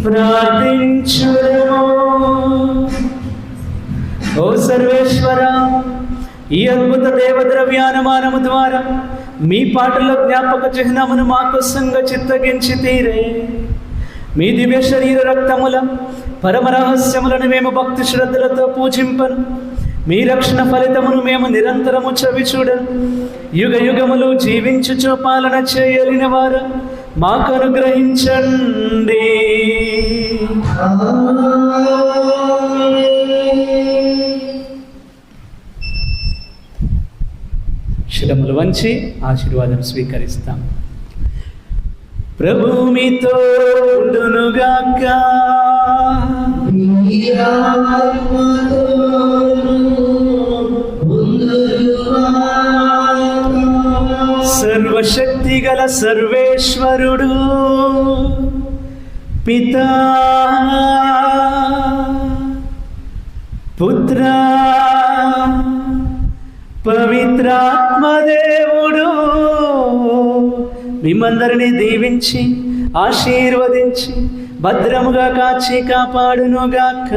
ప్రార్థించుము. ఓ సర్వేశ్వర, ఈ అద్భుత దేవద్రవ్యానమానము ద్వారా మీ పాటల జ్ఞాపక చిహ్నమును మా కోసంగా చిత్తగించి తీరే. మీ దివ్య శరీర రక్తముల పరమ రహస్యములను మేము భక్తి శ్రద్ధలతో పూజింపను. మీ రక్షణ ఫలితమును మేము నిరంతరము చవి చూడను. యుగ యుగములు జీవించుచు పాలన చేయలిన వారు మాకు అనుగ్రహించండి. శిరములు వంచి ఆశీర్వాదం స్వీకరిస్తాం. ప్రభు మీతో ఉండునుగాక. సర్వశక్తి గల సర్వేశ్వరుడు పితా పుత్ర పవిత్రాత్మదేవుడు మిమ్మందరినీ దీవించి ఆశీర్వదించి భద్రముగా కాచి కాపాడునుగాక.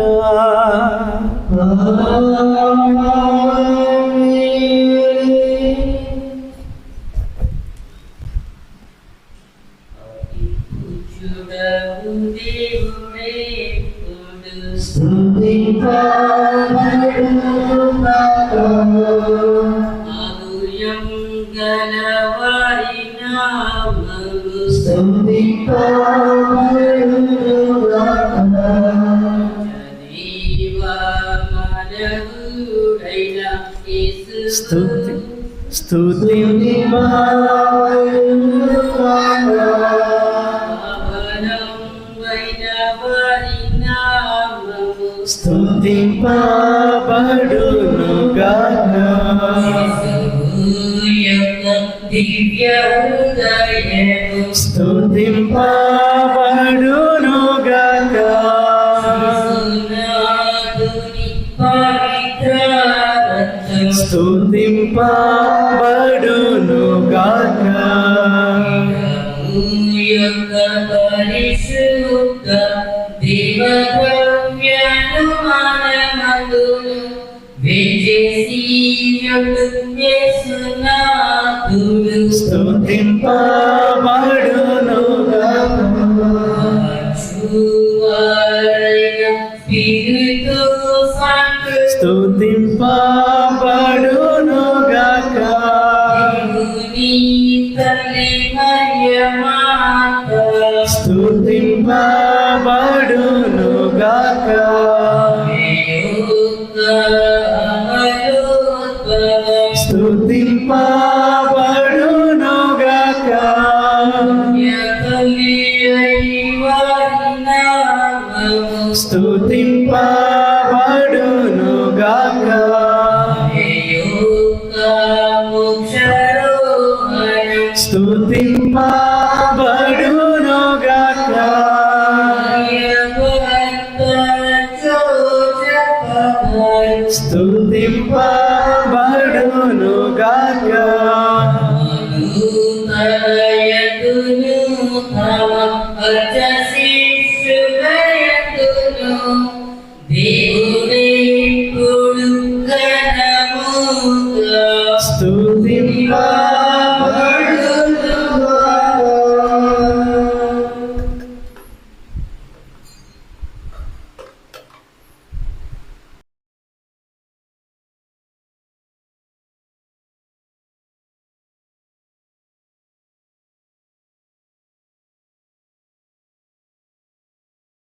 స్తుతింపబడునుగాక.
దివ్య హృదయము
స్తుతింపబడునుగాక. స్తుతింపబడునుగాక.
పరిశుద్ధ దేవద్రవ్యానుమానమందు విజేసి యేసునాథుడు
స్తుతింపబడునుగాక.
స్పిరితు సంతో
స్తుతింపబడునుగాక.
తల్లి మరియమాత
స్తుతింపబడునుగాక. స్తుతింపబడునుగాక. స్తుతింపబడునుగాక. స్తుతింపబడునుగాక. స్తుతింప